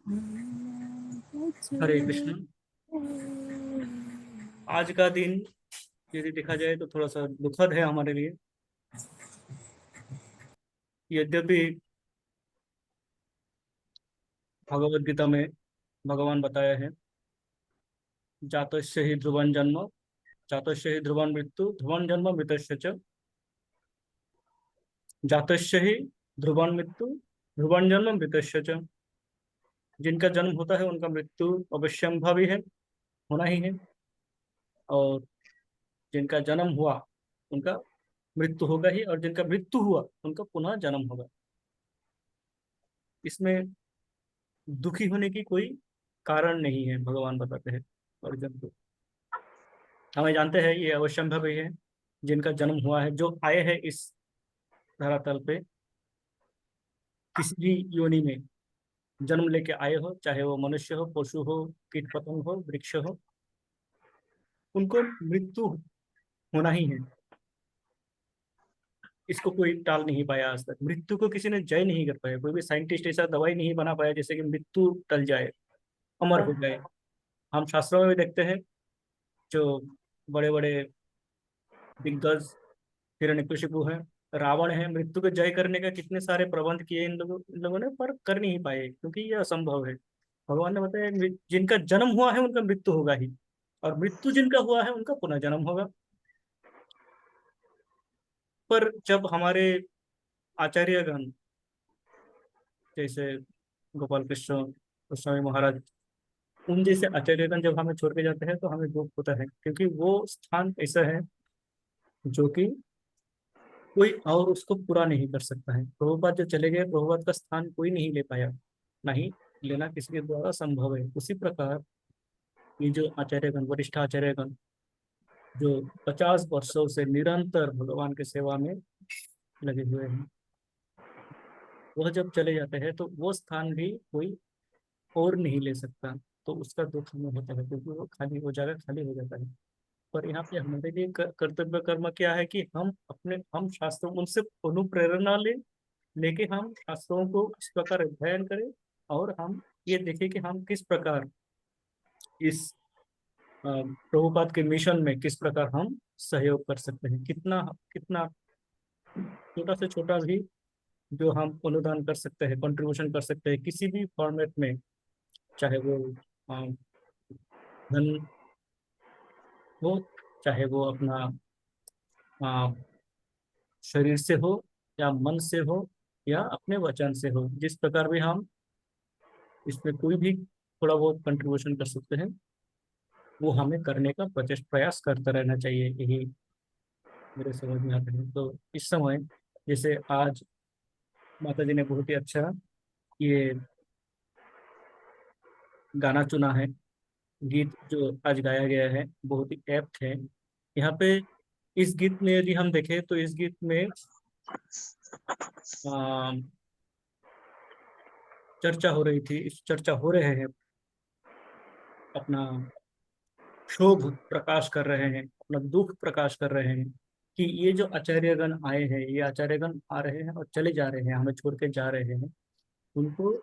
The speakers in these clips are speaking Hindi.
हरे कृष्ण। आज का दिन यदि देखा जाए तो थोड़ा सा दुखद है हमारे लिए। यद्यपि भगवत गीता में भगवान बताया है, जातस्य ही ध्रुवं जन्म, जातस्य ही ध्रुवं मृत्यु, ध्रुवं जन्म मृतस्य च। जातस्य ही ध्रुवं मृत्यु, ध्रुवं जन्म मृतस्य च। जिनका जन्म होता है उनका मृत्यु अवश्यंभावी है, होना ही है। और जिनका जन्म हुआ उनका मृत्यु होगा ही, और जिनका मृत्यु हुआ उनका पुनः जन्म होगा। इसमें दुखी होने की कोई कारण नहीं है, भगवान बताते हैं अर्जुन को। हमें जानते हैं ये अवश्यंभावी है। जिनका जन्म हुआ है, जो आए हैं इस धरातल पे, किसी भी योनि में जन्म लेके आए हो, चाहे वो मनुष्य हो, पशु हो, कीट पतंग हो, वृक्ष हो, उनको मृत्यु होना ही है। इसको कोई टाल नहीं पाया आज तक। मृत्यु को किसी ने जय नहीं कर पाया। कोई भी साइंटिस्ट ऐसा दवाई नहीं बना पाया जिससे कि मृत्यु टल जाए, अमर हो जाए। हम शास्त्रों में भी देखते हैं, जो बड़े बड़े दिग्गज हिरण्यकशिपु है, रावण है, मृत्यु को जय करने का कितने सारे प्रबंध किए इन लोगों ने, पर कर नहीं पाए क्योंकि ये असंभव है। भगवान ने बताया जिनका जन्म हुआ है उनका मृत्यु होगा ही, और मृत्यु जिनका हुआ है उनका पुनः जन्म होगा। पर जब हमारे आचार्यगण, जैसे गोपाल कृष्ण गोस्वामी महाराज, उन जैसे आचार्यगण जब हमें छोड़ के जाते हैं तो हमें दुख होता है, क्योंकि वो स्थान ऐसा है जो कि कोई और उसको पूरा नहीं कर सकता है। प्रभुपाद जो चले गए, प्रभुपाद का स्थान कोई नहीं ले पाया, नहीं लेना किसी के द्वारा संभव है। उसी प्रकार ये जो आचार्यगण, वरिष्ठ आचार्यगण, जो 50 वर्षों से निरंतर भगवान की सेवा में लगे हुए हैं, वह जब चले जाते हैं तो वो स्थान भी कोई और नहीं ले सकता। तो उसका दुख हमें होता है, क्योंकि वो खाली हो जाएगा, खाली हो जाता है। पर यहाँ पे हमारे लिए कर्तव्य कर्म क्या है कि हम शास्त्रों उनसे अनुप्रेरणा लेके हम शास्त्रों को इस प्रकार अध्ययन करें, और हम ये देखें कि हम किस प्रकार इस प्रभुपाद के मिशन में किस प्रकार हम सहयोग कर सकते हैं। कितना कितना छोटा से छोटा भी जो हम अनुदान कर सकते हैं, कंट्रीब्यूशन कर सकते हैं किसी भी फॉर्मेट में, चाहे वो अ, धन हो, चाहे वो अपना अ, शरीर से हो, या मन से हो, या अपने वचन से हो, जिस प्रकार भी हम इसमें कोई भी थोड़ा बहुत कंट्रीब्यूशन कर सकते हैं, वो हमें करने का प्रयास करता रहना चाहिए। यही मेरे समझ में आता है। तो इस समय जैसे आज माता जी ने बहुत ही अच्छा ये गाना चुना है, गीत जो आज गाया गया है बहुत ही एप्ट है। यहाँ पे इस गीत में यदि हम देखें तो इस गीत में आ, चर्चा हो रही थी, इस चर्चा हो रहे हैं, अपना क्षोभ प्रकाश कर रहे हैं, अपना दुख प्रकाश कर रहे हैं कि ये जो आचार्यगण आए हैं, ये आचार्यगण आ रहे हैं और चले जा रहे हैं, हमें छोड़ के जा रहे हैं। उनको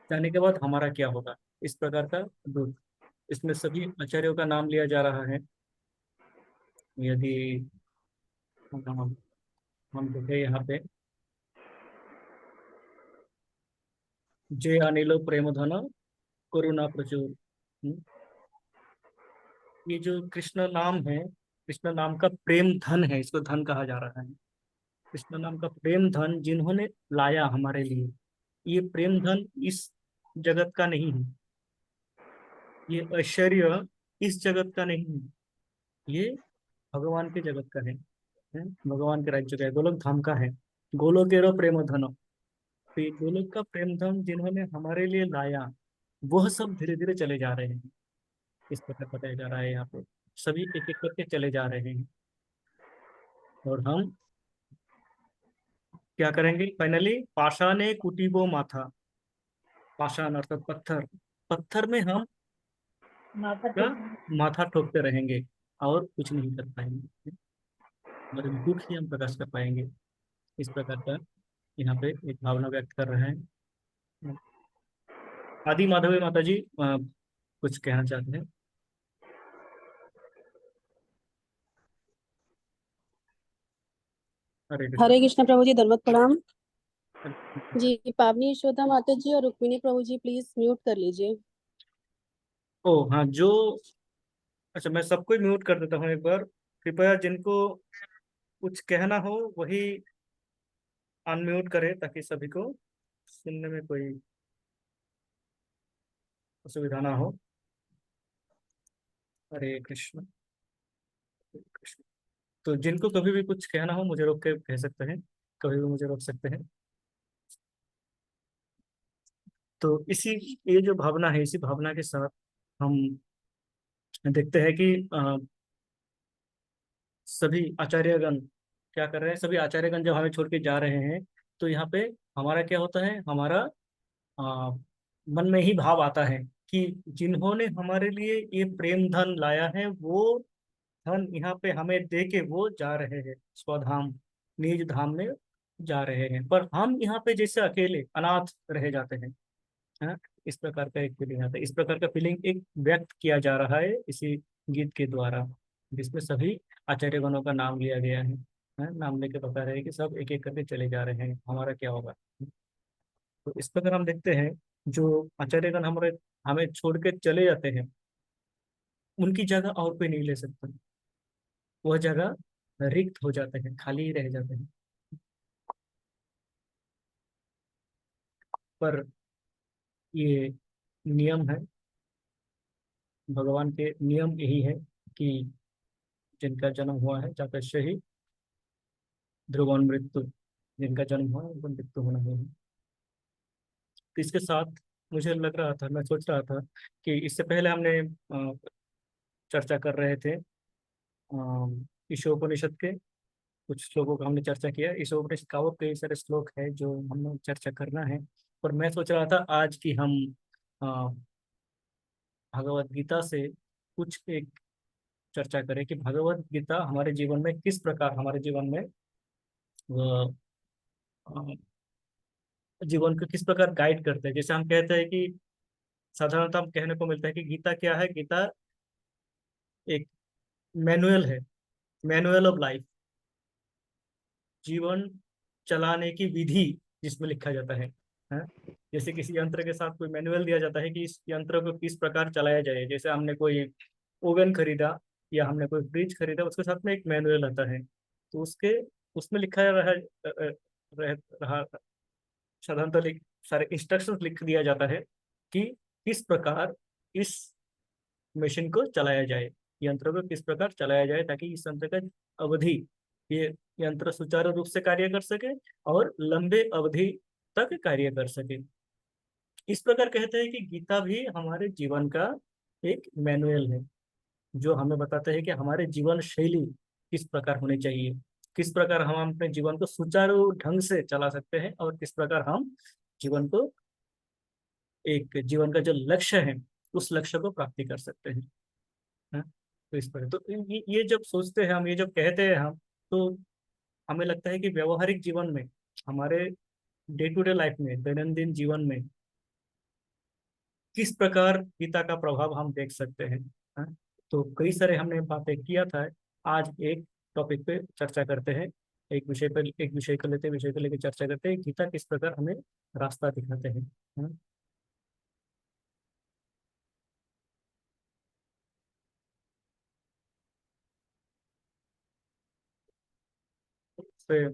जाने के बाद हमारा क्या होगा, इस प्रकार का दुख। इसमें सभी आचार्यों का नाम लिया जा रहा है। यदि हम हम देखें यहाँ पे, जय अनिल प्रेम धन करुणा प्रचुर। ये जो कृष्ण नाम है, कृष्ण नाम का प्रेम धन है, इसको धन कहा जा रहा है। कृष्ण नाम का प्रेम धन जिन्होंने लाया हमारे लिए, ये प्रेम धन इस जगत का नहीं है, ये ऐश्वर्य इस जगत का नहीं है, ये भगवान के जगत का है, भगवान के राज्य का है, गोलोक धाम का है। गोलोकेरो प्रेम धन, तो ये गोलोक का प्रेम धन जिन्होंने हमारे लिए लाया, वह सब धीरे धीरे चले जा रहे हैं। इस प्रकार बताया जा रहा है यहाँ पे, सभी एक एक करके चले जा रहे हैं। और हम क्या करेंगे फाइनली, पाषाणे कुटीबो माथा। पाषाण अर्थात पत्थर, पत्थर में हम माथा क्या, टेकना। माथा ठोकते रहेंगे, और कुछ नहीं कर पाएंगे, हमारे दुख ही हम प्रकाश कर पाएंगे। इस प्रकार का यहाँ पे एक भावना व्यक्त कर रहे हैं। आदि माधवी माता जी कुछ कहना चाहते हैं? हरे कृष्ण। हरे कृष्ण प्रभु जी, दंडवत प्रणाम। जी, पावनी यशोदा माता जी और रुक्मिणी प्रभु जी, प्लीज म्यूट कर लीजिए। ओ हाँ, जो, अच्छा मैं सबको म्यूट कर देता हूँ एक बार। कृपया जिनको कुछ कहना हो वही अनम्यूट करे, ताकि सभी को सुनने में कोई असुविधा ना हो। हरे कृष्ण, हरे कृष्ण। तो जिनको कभी भी कुछ कहना हो मुझे रोक के कह सकते हैं, कभी भी मुझे रोक सकते हैं। तो इसी, ये जो भावना है, इसी भावना के साथ हम देखते हैं कि सभी आचार्यगण क्या कर रहे हैं। सभी आचार्यगण जब हमें छोड़ के जा रहे हैं, तो यहाँ पे हमारा क्या होता है, हमारा आ, मन में ही भाव आता है कि जिन्होंने हमारे लिए ये प्रेम धन लाया है, वो धन यहाँ पे हमें दे के वो जा रहे हैं स्वधाम, निज धाम में जा रहे हैं, पर हम यहाँ पे जैसे अकेले अनाथ रह जाते हैं। हाँ, इस प्रकार का एक फीलिंग आता है, इस प्रकार का फीलिंग एक व्यक्त किया जा रहा है इसी गीत के द्वारा, जिसमें सभी आचार्यगणों का नाम लिया गया है। हाँ, नाम लेके बता रहे हैं कि सब एक एक करके चले जा रहे हैं, हमारा क्या होगा। तो इस प्रकार हम देखते हैं, जो आचार्यगण हमारे हमें छोड़ के चले जाते हैं, उनकी जगह और कोई नहीं ले सकता। वह जगह रिक्त हो जाते हैं, खाली ही रह जाते हैं। पर ये नियम है, भगवान के नियम यही है कि जिनका जन्म हुआ है चाकस्य ही ध्रुवन मृत्यु, जिनका जन्म हुआ है उनको मृत्यु होना ही है। तो इसके साथ मुझे लग रहा था, मैं सोच रहा था कि इससे पहले हमने चर्चा कर रहे थे ईशोपनिषद के कुछ श्लोकों का हमने चर्चा किया। ईशोपनिषद का और कई सारे श्लोक है जो हमने चर्चा करना है। पर मैं सोच रहा था आज की हम अ, भगवत गीता से कुछ एक चर्चा करें कि भगवत गीता हमारे जीवन में किस प्रकार, हमारे जीवन में वह जीवन को किस प्रकार गाइड करते हैं। जैसे हम कहते हैं कि साधारणतः हम कहने को मिलता है कि गीता क्या है, गीता एक मैनुअल है, मैनुअल ऑफ लाइफ, जीवन चलाने की विधि जिसमें लिखा जाता है? जैसे किसी यंत्र के साथ कोई मैनुअल दिया जाता है कि इस यंत्र को किस प्रकार चलाया जाए। जैसे हमने कोई ओवन खरीदा या हमने कोई फ्रिज खरीदा, उसके साथ में एक मैनुअल आता है, तो उसके उसमें लिखा रहा साधारणतः सारे इंस्ट्रक्शंस लिख दिया जाता है कि किस प्रकार इस मशीन को चलाया जाए, यंत्र को किस प्रकार चलाया जाए, ताकि इस यंत्र का अवधि, ये यंत्र सुचारू रूप से कार्य कर सके और लंबे अवधि तक कार्य कर सके। इस प्रकार कहते हैं कि गीता भी हमारे जीवन का एक मैनुअल है, जो हमें बताता है कि हमारे जीवन शैली किस प्रकार होनी चाहिए, किस प्रकार हम अपने जीवन को सुचारू ढंग से चला सकते हैं, और किस प्रकार हम जीवन को, एक जीवन का जो लक्ष्य है, उस लक्ष्य को प्राप्ति कर सकते हैं। हाँ? तो इस पर तो ये जब सोचते हैं हम, ये जब कहते हैं हम, तो हमें लगता है कि व्यवहारिक जीवन में, हमारे डे टू डे लाइफ में, दैनंदिन जीवन में किस प्रकार गीता का प्रभाव हम देख सकते हैं। हाँ? तो कई सारे हमने बातें किया था। आज एक टॉपिक पे चर्चा करते हैं, एक विषय पर, एक विषय को लेते हैं, विषय को लेकर चर्चा करते हैं, गीता किस प्रकार हमें रास्ता दिखाते हैं। हाँ? तो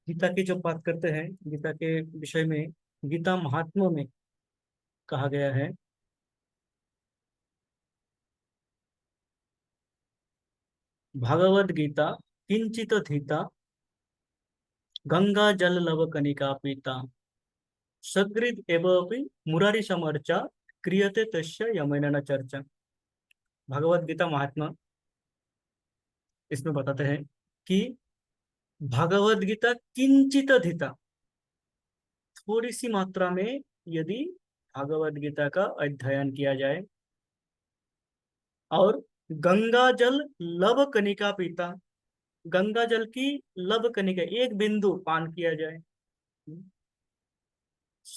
गीता की जब बात करते हैं, गीता के विषय में, गीता महात्म्यों में कहा गया है, भगवद गीता किंचित थीता, गंगा जल लव कनिका पीता, सकृद एवं मुरारी समर्चा, क्रियते तस्य यमेन न चर्चा। भगवद गीता महात्मा इसमें बताते हैं कि भगवद गीता किंचित अधिता, थोड़ी सी मात्रा में यदि भगवद गीता का अध्ययन किया जाए, और गंगा जल लव कनिका पीता, गंगा जल की लव कनिका एक बिंदु पान किया जाए,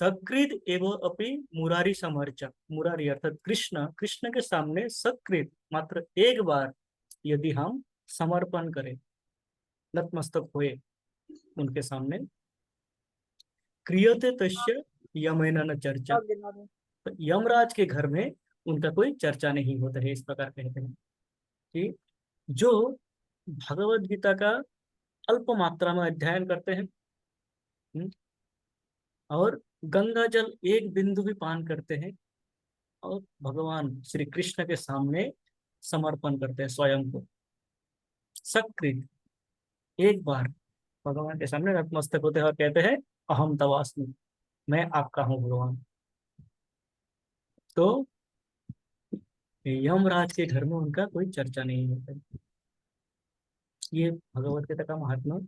सकृत एवं अपि मुरारी समर्च, मुरारी अर्थात कृष्ण, कृष्ण के सामने सकृत मात्र एक बार यदि हम समर्पण करें, नतमस्तक हुए उनके सामने, क्रियते तस्य यमेन न चर्चा, तो यमराज के घर में उनका कोई चर्चा नहीं होता है। इस प्रकार कहते हैं कि जो भगवत गीता का अल्प मात्रा में अध्ययन करते हैं, हम्म, और गंगा जल एक बिंदु भी पान करते हैं, और भगवान श्री कृष्ण के सामने समर्पण करते हैं स्वयं को, सकृत एक बार भगवान के सामने नतमस्तक होते हैं और कहते हैं अहम तवास्मि, मैं आपका हूँ भगवान। तो यमराज के घर में उनका कोई चर्चा नहीं होता है। ये भगवत गीता का महात्मा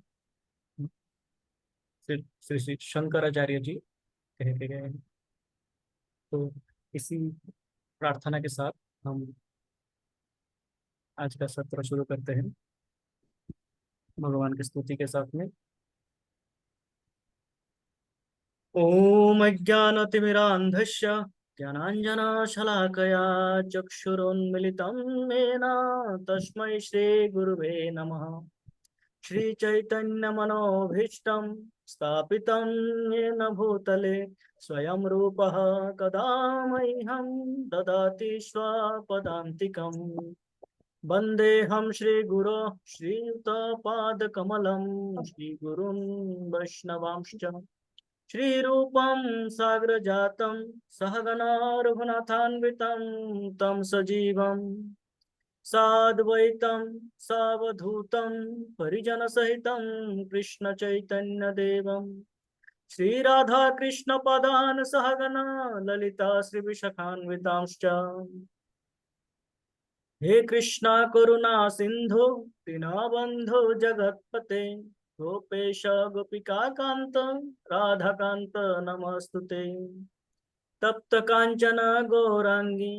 श्री श्री श्री शंकराचार्य जी कह के गए हैं। तो इसी प्रार्थना के साथ हम आज का सत्र शुरू करते हैं भगवान की स्तुति के साथ में। ओम अज्ञानतिमिरान्धस्य ज्ञानाञ्जनशलाकया चक्षुरुन्मिलितं येन तस्मै श्रीगुरुवे नमः। श्रीचैतन्यमनोभीष्टं स्थापितं येन भूतले स्वयं रूपः कदा मह्यं ददाति स्वपदान्तिकम्। वन्देऽहं श्रीगुरो श्रीयुतपादकमलं श्रीगुरुं वैष्णवांश्च श्रीरूपं साग्रजातं सहगना रघुनाथान्वितं तं सजीवं साद्वैतं सावधूतं परिजनसहितं कृष्णचैतन्यदेवं श्रीराधाकृष्णपदान् सहगना ललिता श्रीविशाखान्वितांश्च। हे कृष्णा करुणा सिंधु दीनबंधु जगतपते गोपेश गोपिका कांत राधाकांत नमस्तुते। तप्त कांचन गौरांगी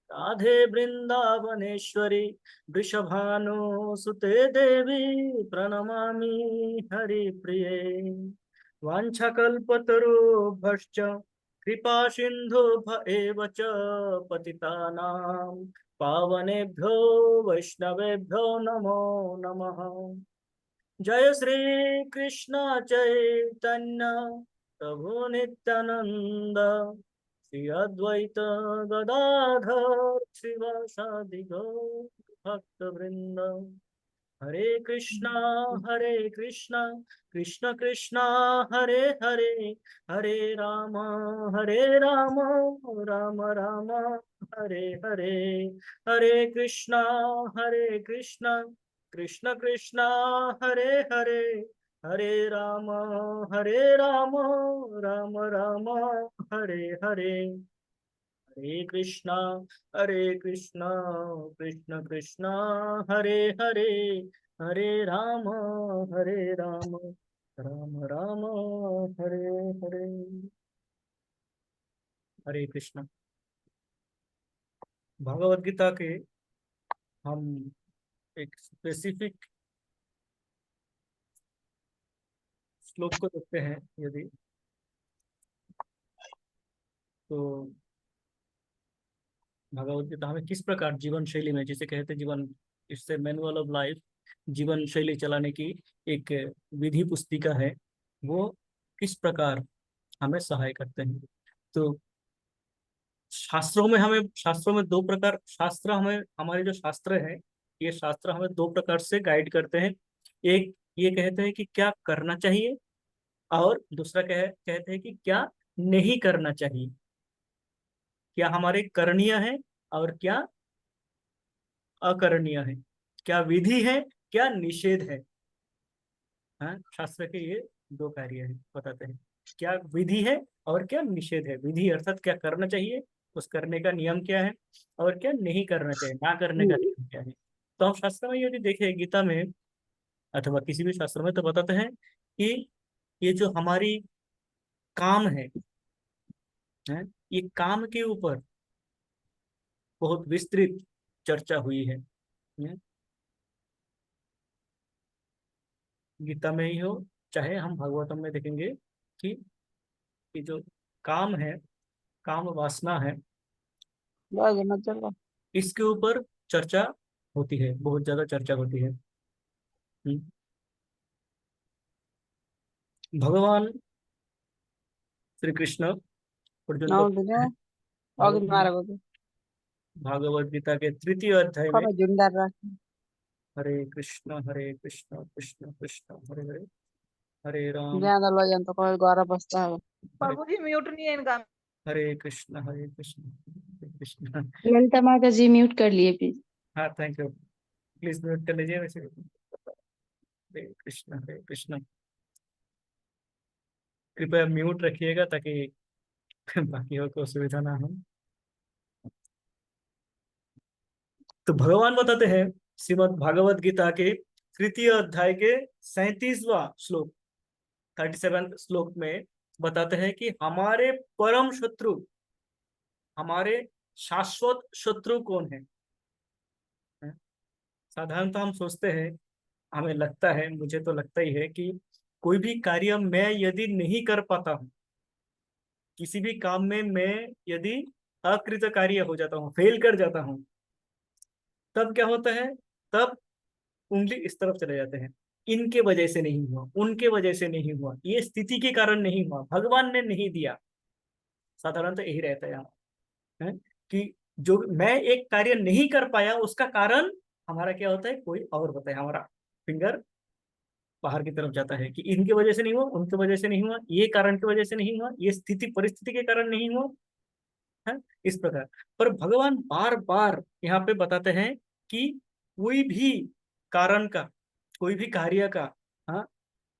राधे वृंदावनेश्वरी वृषभानुसुते देवी प्रणमामि हरिप्रिये। वाञ्छाकल्पतरुभ्यश्च कृपा सिन्धुभ्य एव च पतितानां पावनेभ्यो वैष्णवेभ्यो नमो नमः। जय श्री कृष्ण चैतन्य प्रभु नित्यानंद श्री अद्वैत गदाधर श्रीवासादि गौर भक्त वृंद। हरे कृष्णा कृष्ण कृष्णा हरे हरे, हरे राम राम राम हरे हरे। हरे कृष्णा कृष्ण कृष्णा हरे हरे, हरे राम राम राम हरे हरे। हरे कृष्णा कृष्ण कृष्णा हरे हरे, हरे राम राम राम हरे हरे। हरे कृष्णा। भगवत गीता के हम एक स्पेसिफिक श्लोक को देखते हैं यदि, तो भगवत गीता हमें किस प्रकार जीवन शैली में, जिसे कहते हैं जीवन, इससे मैनुअल ऑफ लाइफ, जीवन शैली चलाने की एक विधि पुस्तिका है, वो किस प्रकार हमें सहाय करते हैं। तो शास्त्रों में दो प्रकार, शास्त्र हमें, हमारे जो शास्त्र है, ये शास्त्र हमें दो प्रकार से गाइड करते हैं। एक ये कहते हैं कि क्या करना चाहिए, और दूसरा कहते हैं कि क्या नहीं करना चाहिए, क्या हमारे करणीय है और क्या अकरणीय है, क्या विधि है क्या निषेध है। हाँ, शास्त्र के ये दो कार्य है, बताते हैं क्या विधि है और क्या निषेध है। विधि अर्थात क्या करना चाहिए, उस करने का नियम क्या है, और क्या नहीं करना चाहिए, ना करने का नियम क्या है। तो हम शास्त्र में यदि देखें, गीता में अथवा किसी भी शास्त्र में, तो बताते हैं कि ये जो हमारी काम है, ये काम के ऊपर बहुत विस्तृत चर्चा हुई है। गीता में ही हो, चाहे हम भागवतम में देखेंगे कि ये जो काम है, काम वासना है, बस मत चलो। इसके ऊपर चर्चा होती है, बहुत ज्यादा चर्चा होती है। हम्म। भगवान श्री कृष्ण अर्जुन को ನಾವು ದಿನ ಹೋಗಿ भगवान मारಬಹುದು भागवत गीता के तृतीय अध्याय में, कब जुंडार राखी हरे कृष्ण कृष्ण कृष्ण हरे हरे, हरे राम ಜ್ಞಾನದಲ್ಲ ಅಂತ कोई गौरव बसता है। हरे, बाबूजी म्यूट नहीं है इनका। हरे कृष्ण हरे कृष्ण। ललिता माता जी म्यूट कर लिए प्लीज। हाँ थैंक यू, प्लीज म्यूट कर लीजिए वैसे। हरे कृष्ण, कृपया म्यूट रखिएगा ताकि बाकियों को असुविधा ना हो। तो भगवान बताते हैं श्रीमद् भागवत गीता के तृतीय अध्याय के 37वां श्लोक, 37 श्लोक में बताते हैं कि हमारे परम शत्रु, हमारे शाश्वत शत्रु कौन है। साधारणतः हम सोचते हैं, हमें लगता है, मुझे तो लगता ही है कि कोई भी कार्य मैं यदि नहीं कर पाता हूँ, किसी भी काम में मैं यदि अकृतकार्य हो जाता हूँ, फेल कर जाता हूँ, तब क्या होता है, तब उंगली इस तरफ चले जाते हैं, इनके वजह से नहीं हुआ, उनके वजह से नहीं हुआ, ये स्थिति के कारण नहीं हुआ, भगवान ने नहीं दिया। साधारणतः यही रहता है यहाँ, है कि जो मैं एक कार्य नहीं कर पाया उसका कारण हमारा क्या होता है, कोई और होता है, हमारा फिंगर बाहर की तरफ जाता है कि इनकी वजह से नहीं हुआ, उनकी वजह से नहीं हुआ, ये कारण की वजह से नहीं हुआ, ये स्थिति परिस्थिति के कारण नहीं हुआ, है इस प्रकार। पर भगवान बार बार यहाँ पे बताते हैं कि कोई भी कारण का, कोई भी कार्य का, हाँ,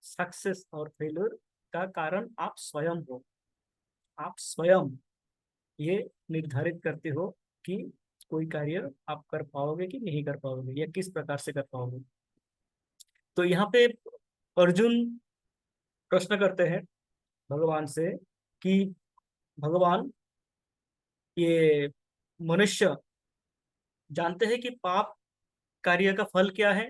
सक्सेस और फेलियर का कारण आप स्वयं हो। आप स्वयं ये निर्धारित करते हो कि कोई कार्य आप कर पाओगे कि नहीं कर पाओगे, या किस प्रकार से कर पाओगे। तो यहाँ पे अर्जुन प्रश्न करते हैं भगवान से कि भगवान, ये मनुष्य जानते हैं कि पाप कार्य का फल क्या है,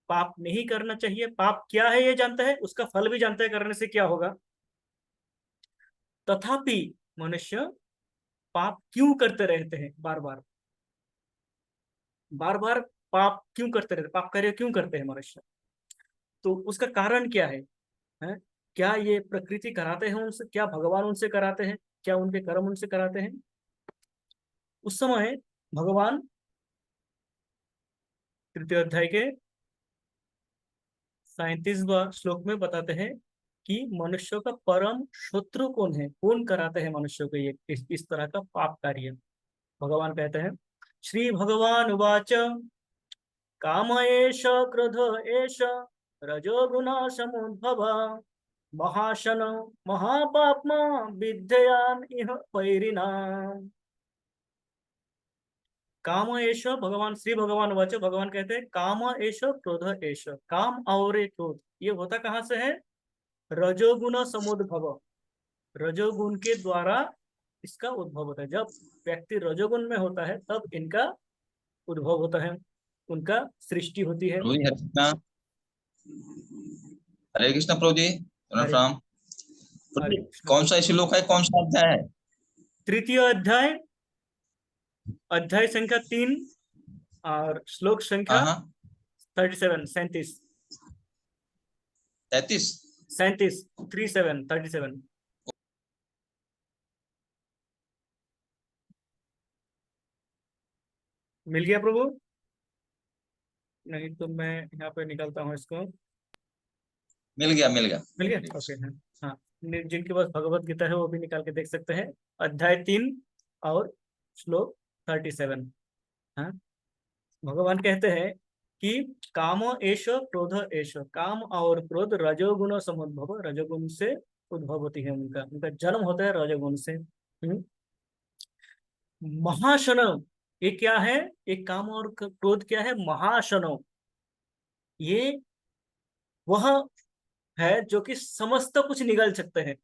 पाप नहीं करना चाहिए, पाप क्या है ये जानता है, उसका फल भी जानता है करने से क्या होगा, तथापि मनुष्य पाप क्यों करते रहते हैं, बार बार बार बार पाप क्यों करते रहते, पाप कार्य क्यों करते हैं मनुष्य। तो उसका कारण क्या है? क्या ये प्रकृति कराते हैं उनसे, क्या भगवान उनसे कराते हैं, क्या उनके कर्म उनसे कराते हैं। उस समय भगवान तृतीय अध्याय के 37वां श्लोक में बताते हैं कि मनुष्य का परम शत्रु कौन है, कौन कराते हैं मनुष्य को ये इस तरह का पाप कार्य। भगवान कहते हैं, श्री भगवान उवाच, काम एष क्रोध एष रजोगुण समुद्भव महाशन महापाप्मा विद्ययान इह पैरिणा। काम एष, भगवान श्री भगवान वाच, भगवान कहते हैं काम एष क्रोध एष, काम और ये क्रोध, ये होता कहाँ से है, रजोगुण समुद्भव, रजोगुण के द्वारा इसका उद्भव होता है। जब व्यक्ति रजोगुण में होता है तब इनका उद्भव होता है, उनका सृष्टि होती है। प्रभु जी हरे कृष्णा। हरे कृष्णा प्रभु जी, हरे प्रणाम। प्रभु हरे जी, कृष्ण। कौन सा श्लोक है, कौन सा अध्याय है? तृतीय अध्याय, अध्याय संख्या 3 और श्लोक हाँ संख्या हाँ, 37, 37, 33। 37, 37, 37। मिल गया प्रभु? नहीं तो मैं यहाँ पे निकालता हूँ इसको। मिल गया मिल गया। मिल गया, ओके। हाँ हाँ, जिनके पास भगवत गीता है वो भी निकाल के देख सकते हैं। अध्याय 3 और श्लोक 37। हाँ, भगवान कहते हैं कि काम एष क्रोध एष, काम और क्रोध रजोगुण समुद्भव, रजोगुण से उद्भव होती है, उनका उनका जन्म होता है रजोगुण से। महाशन, ये क्या है, एक काम और क्रोध क्या है, महाशनो, ये वह है जो कि समस्त कुछ निगल सकते हैं।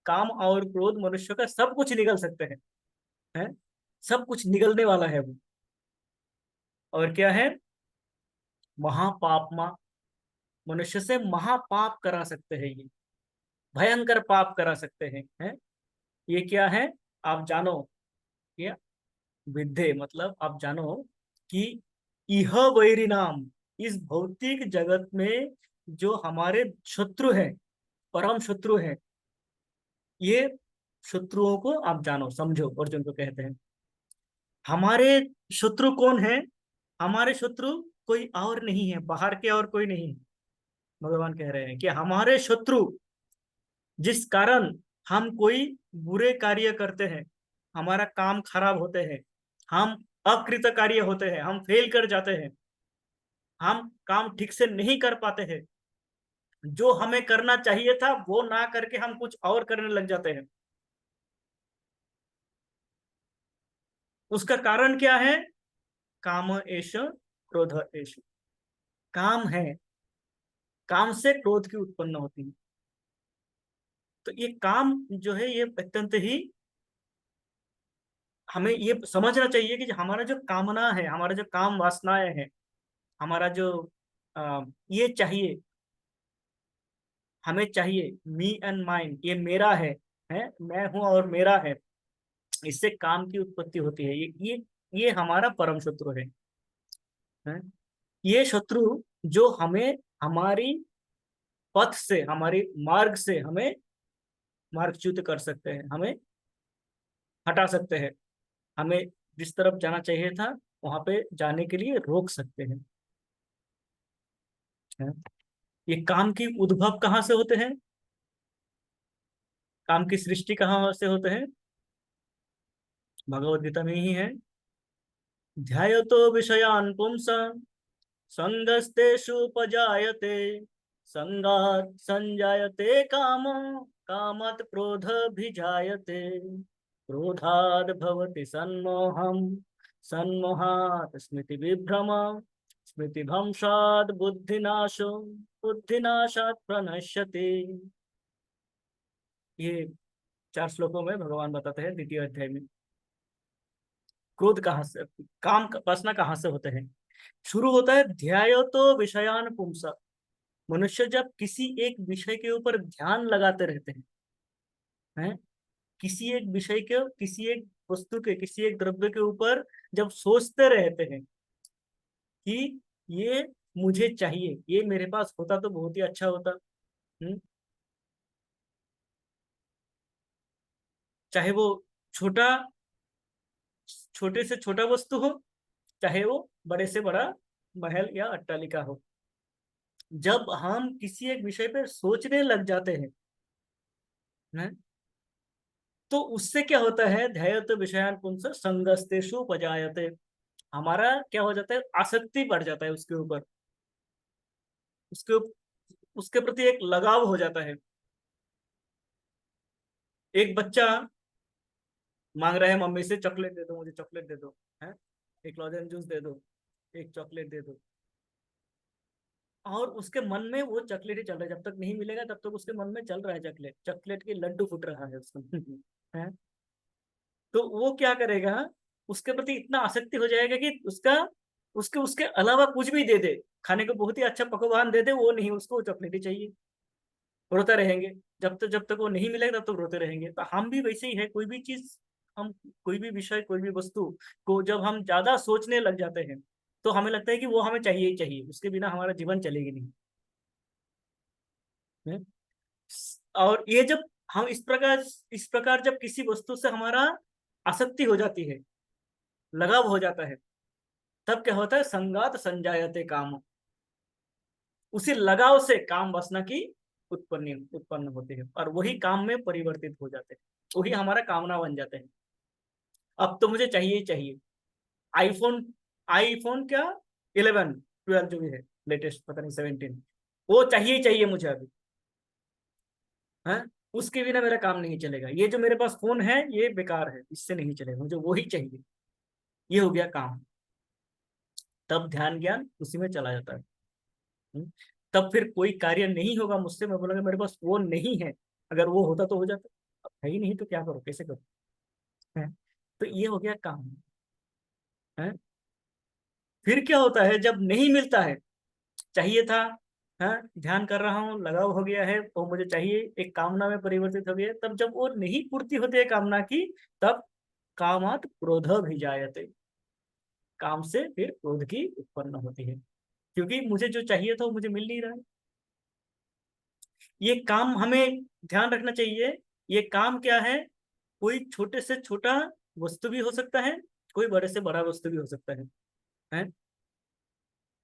काम और क्रोध मनुष्य का सब कुछ निगल सकते हैं, है सब कुछ निगलने वाला है वो। और क्या है, महापापमा, मनुष्य से महापाप करा सकते हैं, ये भयंकर पाप करा सकते हैं, है। ये क्या है? आप जानो, ये विद्धे मतलब आप जानो कि इह वैरी नाम, इस भौतिक जगत में जो हमारे शत्रु है, परम शत्रु है, ये शत्रुओं को आप जानो, समझो, अर्जुन को कहते हैं। हमारे शत्रु कौन है? हमारे शत्रु कोई और नहीं है, बाहर के और कोई नहीं। भगवान कह रहे हैं कि हमारे शत्रु जिस कारण हम कोई बुरे कार्य करते हैं, हमारा काम खराब होते हैं, हम अकृत कार्य होते हैं, हम फेल कर जाते हैं, हम काम ठीक से नहीं कर पाते हैं, जो हमें करना चाहिए था वो ना करके हम कुछ और करने लग जाते हैं। उसका कारण क्या है? काम एष क्रोध एष। काम है, काम से क्रोध की उत्पन्न होती है। तो ये काम जो है ये अत्यंत ही हमें ये समझना चाहिए कि हमारा जो कामना है, हमारा जो काम वासनाएं हैं, हमारा जो ये चाहिए, हमें चाहिए मी एंड माइन, ये मेरा है मैं हूं और मेरा है, इससे काम की उत्पत्ति होती है। ये हमारा परम शत्रु है? ये शत्रु जो हमें हमारी पथ से, हमारी मार्ग से हमें मार्गच्युत कर सकते हैं, हमें हटा सकते हैं, हमें जिस तरफ जाना चाहिए था वहां पे जाने के लिए रोक सकते हैं? ये काम की उद्भव कहाँ से होते हैं? काम की सृष्टि कहाँ से होते हैं? भगवत गीता में ही है। ध्यायतो विषयान् पुंसां संगस्तेषुपजायते, संगात् संजायते कामो, कामात् क्रोधभिजायते, क्रोधाद् भवति सम्मोहम्, सम्मोहात् स्मृतिविभ्रमः, स्मृतिभ्रंशात् बुद्धिनाशो, बुद्धिनाशात् प्रणश्यति। ये 4 श्लोकों में भगवान बताते हैं द्वितीय अध्याय में। क्रोध कहाँ से, काम वासना कहाँ से होते हैं? शुरू होता है ध्यायो तो विषयान पुंसा। मनुष्य जब किसी एक विषय के ऊपर ध्यान लगाते रहते हैं, किसी एक विषय के, किसी एक वस्तु के, किसी एक द्रव्य के ऊपर जब सोचते रहते हैं कि ये मुझे चाहिए, ये मेरे पास होता तो बहुत ही अच्छा होता। चाहे वो छोटा, छोटे से छोटा वस्तु हो, चाहे वो बड़े से बड़ा महल या अट्टालिका हो, जब हम किसी एक विषय पर सोचने लग जाते हैं, तो उससे क्या होता है? ध्यायत विषयान पुंस संगस्तेषु उपजायते। हमारा क्या हो जाता है? आसक्ति बढ़ जाता है उसके ऊपर, उसके उसके प्रति एक लगाव हो जाता है। एक बच्चा मांग रहा है मम्मी से, चॉकलेट दे दो मुझे, चॉकलेट दे दो, है, एक लॉजेंस जूस दे दो, एक चॉकलेट दे दो, और उसके मन में वो चॉकलेट ही चल रहा है। जब तक नहीं मिलेगा तब तक उसके मन में चल रहा है चॉकलेट, चॉकलेट की लड्डू फूट रहा है उसको है। तो वो क्या करेगा? उसके प्रति इतना आसक्ति हो जाएगा कि उसका, उसके उसके अलावा कुछ भी दे दे, खाने को बहुत ही अच्छा पकवान दे दे, वो नहीं, उसको चॉकलेट ही चाहिए। रोते रहेंगे, जब तक वो नहीं मिलेगा तब तक रोते रहेंगे। तो हम भी वैसे ही है, कोई भी चीज, हम कोई भी विषय, कोई भी वस्तु को जब हम ज्यादा सोचने लग जाते हैं तो हमें लगता है कि वो हमें चाहिए ही चाहिए, उसके बिना हमारा जीवन चलेगी नहीं है? और ये जब हम इस प्रकार जब किसी वस्तु से हमारा आसक्ति हो जाती है, लगाव हो जाता है, तब क्या होता है? संगात संजायते काम। उसी लगाव से काम वासना की उत्पन्न होते हैं और वही काम में परिवर्तित हो जाते हैं, वही हमारा कामना बन जाते हैं। अब तो मुझे चाहिए ही चाहिए आईफोन, आईफोन क्या, 11 12 जो भी है लेटेस्ट, पता नहीं 17, वो चाहिए ही चाहिए मुझे अभी, है। उसके बिना मेरा काम नहीं चलेगा, ये जो मेरे पास फोन है ये बेकार है, इससे नहीं चलेगा, मुझे वही चाहिए। ये हो गया काम। तब ध्यान ज्ञान उसी में चला जाता है। हम्म? तब फिर कोई कार्य नहीं होगा मुझसे, मैं बोलूंगा मेरे पास वो नहीं है, अगर वो होता तो हो जाता, अब है ही नहीं तो क्या करो, कैसे करो, है? तो ये हो गया काम, है। फिर क्या होता है जब नहीं मिलता है, चाहिए था, हाँ, ध्यान कर रहा हूँ, लगाव हो गया है, वो मुझे चाहिए, एक कामना में परिवर्तित हो गया, तब जब वो नहीं पूर्ति होती है कामना की, तब कामात क्रोध भी जायते, काम से फिर क्रोध की उत्पन्न होती है, क्योंकि मुझे जो चाहिए था वो मुझे मिल नहीं रहा है। ये काम हमें ध्यान रखना चाहिए। ये काम क्या है? कोई छोटे से छोटा वस्तु भी हो सकता है, कोई बड़े से बड़ा वस्तु भी हो सकता है?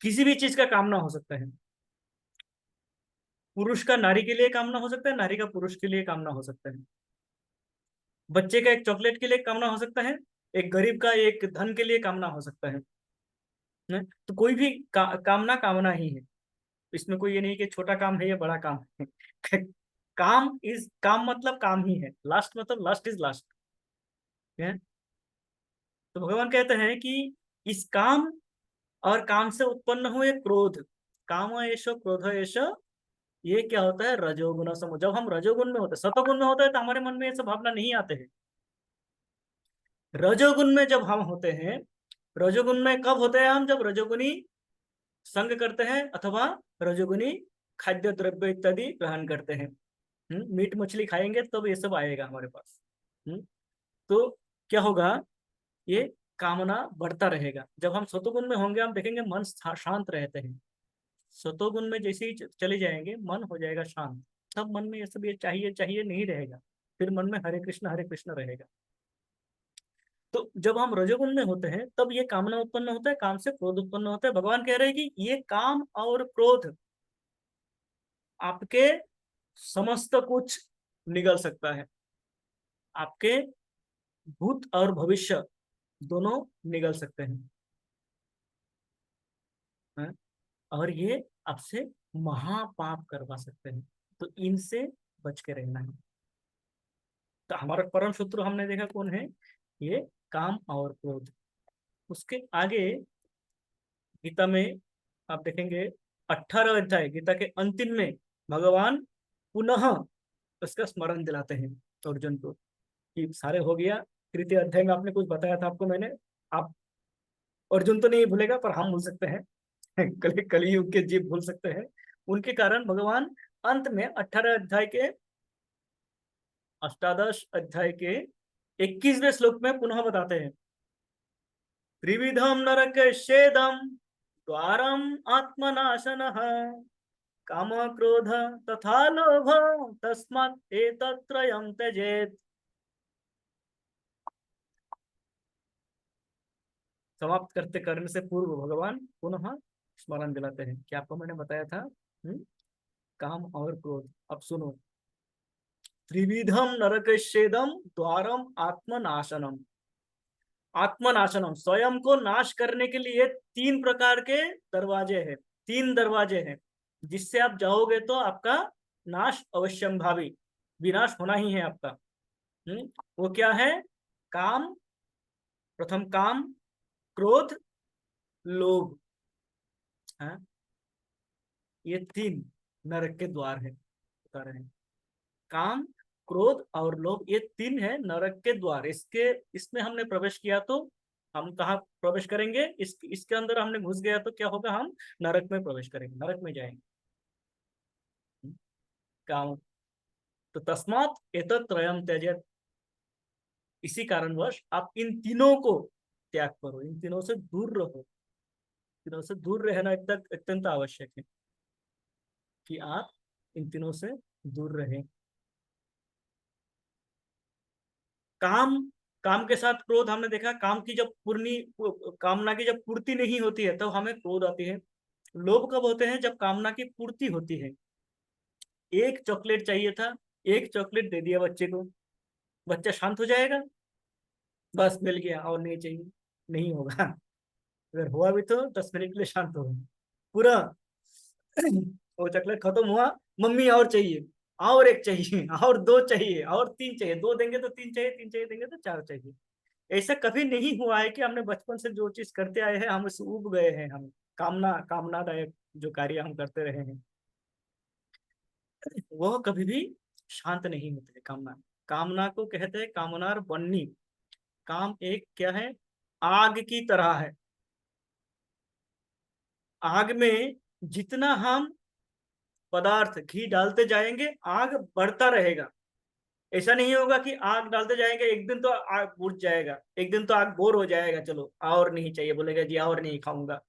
किसी भी चीज का कामना हो सकता है। पुरुष का नारी के लिए कामना हो सकता है, नारी का पुरुष के लिए कामना हो सकता है। बच्चे का एक चॉकलेट के लिए कामना हो सकता है, एक गरीब का एक धन के लिए कामना हो सकता है? तो कोई भी कामना कामना ही है। इसमें कोई ये नहीं कि छोटा काम है या बड़ा काम है। काम मतलब काम ही है, लास्ट मतलब लास्ट इज लास्ट है। तो भगवान कहते हैं कि इस काम और काम से उत्पन्न हुए क्रोध, काम एशो क्रोध एशो, ये क्या होता है? रजोगुण समूह। जब हम रजोगुण में होते हैं, सतोगुण में होते हैं तो हमारे मन में ये सब भावना नहीं आते हैं। रजोगुण में जब हम होते हैं, रजोगुण में कब होते हैं हम? जब रजोगुणी संग करते हैं अथवा रजोगुणी खाद्य द्रव्य इत्यादि ग्रहण करते हैं। मीट मछली खाएंगे तब ये सब आएगा हमारे पास। तो क्या होगा? ये कामना बढ़ता रहेगा। जब हम सतोगुण में होंगे, हम देखेंगे मन शांत रहते हैं। सतोगुण में जैसे ही चले जाएंगे, मन हो जाएगा शांत, तब मन में ये सब ये चाहिए चाहिए नहीं रहेगा, फिर मन में हरे कृष्ण रहेगा। तो जब हम रजोगुण में होते हैं तब ये कामना उत्पन्न होता है, काम से क्रोध उत्पन्न होता है। भगवान कह रहे हैं कि ये काम और क्रोध आपके समस्त कुछ निगल सकता है, आपके भूत और भविष्य दोनों निगल सकते हैं, और ये आपसे महापाप करवा सकते हैं। तो इनसे बच के रहना है। तो हमारा परम शत्रु हमने देखा कौन है? ये काम और क्रोध। उसके आगे गीता में आप देखेंगे 18 अध्याय, गीता के अंतिम में भगवान पुनः उसका स्मरण दिलाते हैं अर्जुन को कि सारे हो गया। तृतीय अध्याय में आपने कुछ बताया था आपको मैंने, आप अर्जुन तो नहीं भूलेगा पर हम भूल सकते हैं। कलियुग के जीव भूल सकते हैं। उनके कारण भगवान अंत में 18 अध्याय के, अष्टादश अध्याय के 21वें श्लोक में पुनः बताते हैं, त्रिविधम नरकस्येदं द्वारम आत्मनाशनः काम क्रोध तथा लोभ तस्मात् एतत्त्रयं त्यजेत्। समाप्त करने से पूर्व भगवान पुनः स्मरण दिलाते हैं कि आपको मैंने बताया था काम और क्रोध। अब सुनो, त्रिविधम नरकस्येदं द्वारम आत्मनाशनम। आत्मनाशनम, स्वयं को नाश करने के लिए 3 प्रकार के दरवाजे हैं, 3 दरवाजे हैं जिससे आप जाओगे तो आपका नाश अवश्यंभावी, विनाश होना ही है आपका। वो क्या है? काम, प्रथम काम, क्रोध, लोभ। हाँ, ये 3 नरक के द्वार है, बता रहे हैं। काम, क्रोध और लोभ, ये 3 है नरक के द्वार। इसमें हमने प्रवेश किया तो हम कहाँ प्रवेश करेंगे? इसके अंदर हमने घुस गया तो क्या होगा? हम नरक में प्रवेश करेंगे, नरक में जाएंगे। काम, तो तस्मात् एतत्त्रयं त्यजेत्, इसी कारणवश आप इन तीनों को त्याग करो, इन तीनों से दूर रहो। तीनों से दूर रहना अत्यंत आवश्यक है कि आप इन तीनों से दूर रहें। काम, काम के साथ क्रोध हमने देखा, काम की जब कामना की जब पूर्ति नहीं होती है तब तो हमें क्रोध आती है। लोभ कब होते हैं? जब कामना की पूर्ति होती है। एक चॉकलेट चाहिए था, एक चॉकलेट दे दिया बच्चे को, बच्चा शांत हो जाएगा? बस मिल गया और नहीं चाहिए, नहीं होगा। अगर हुआ भी तो 10 मिनट के लिए शांत होगा, पूरा वो चॉकलेट खत्म हुआ, मम्मी और चाहिए, और एक चाहिए, और 2 चाहिए, और 3 चाहिए, 2 देंगे तो 3 चाहिए, 3 चाहिए देंगे तो 4 चाहिए। ऐसा कभी नहीं हुआ है कि हमने बचपन से जो चीज करते आए हैं हम उससे उब गए हैं। हम कामनादायक जो कार्य हम करते रहे हैं वह कभी भी शांत नहीं होते। कामना, कामना को कहते हैं कामनार बन्नी। काम एक क्या है? आग की तरह है। आग में जितना हम पदार्थ घी डालते जाएंगे, आग बढ़ता रहेगा। ऐसा नहीं होगा कि आग डालते जाएंगे, एक दिन तो आग बुझ जाएगा, एक दिन तो आग बोर हो जाएगा, चलो और नहीं चाहिए, बोलेगा जी और नहीं खाऊंगा।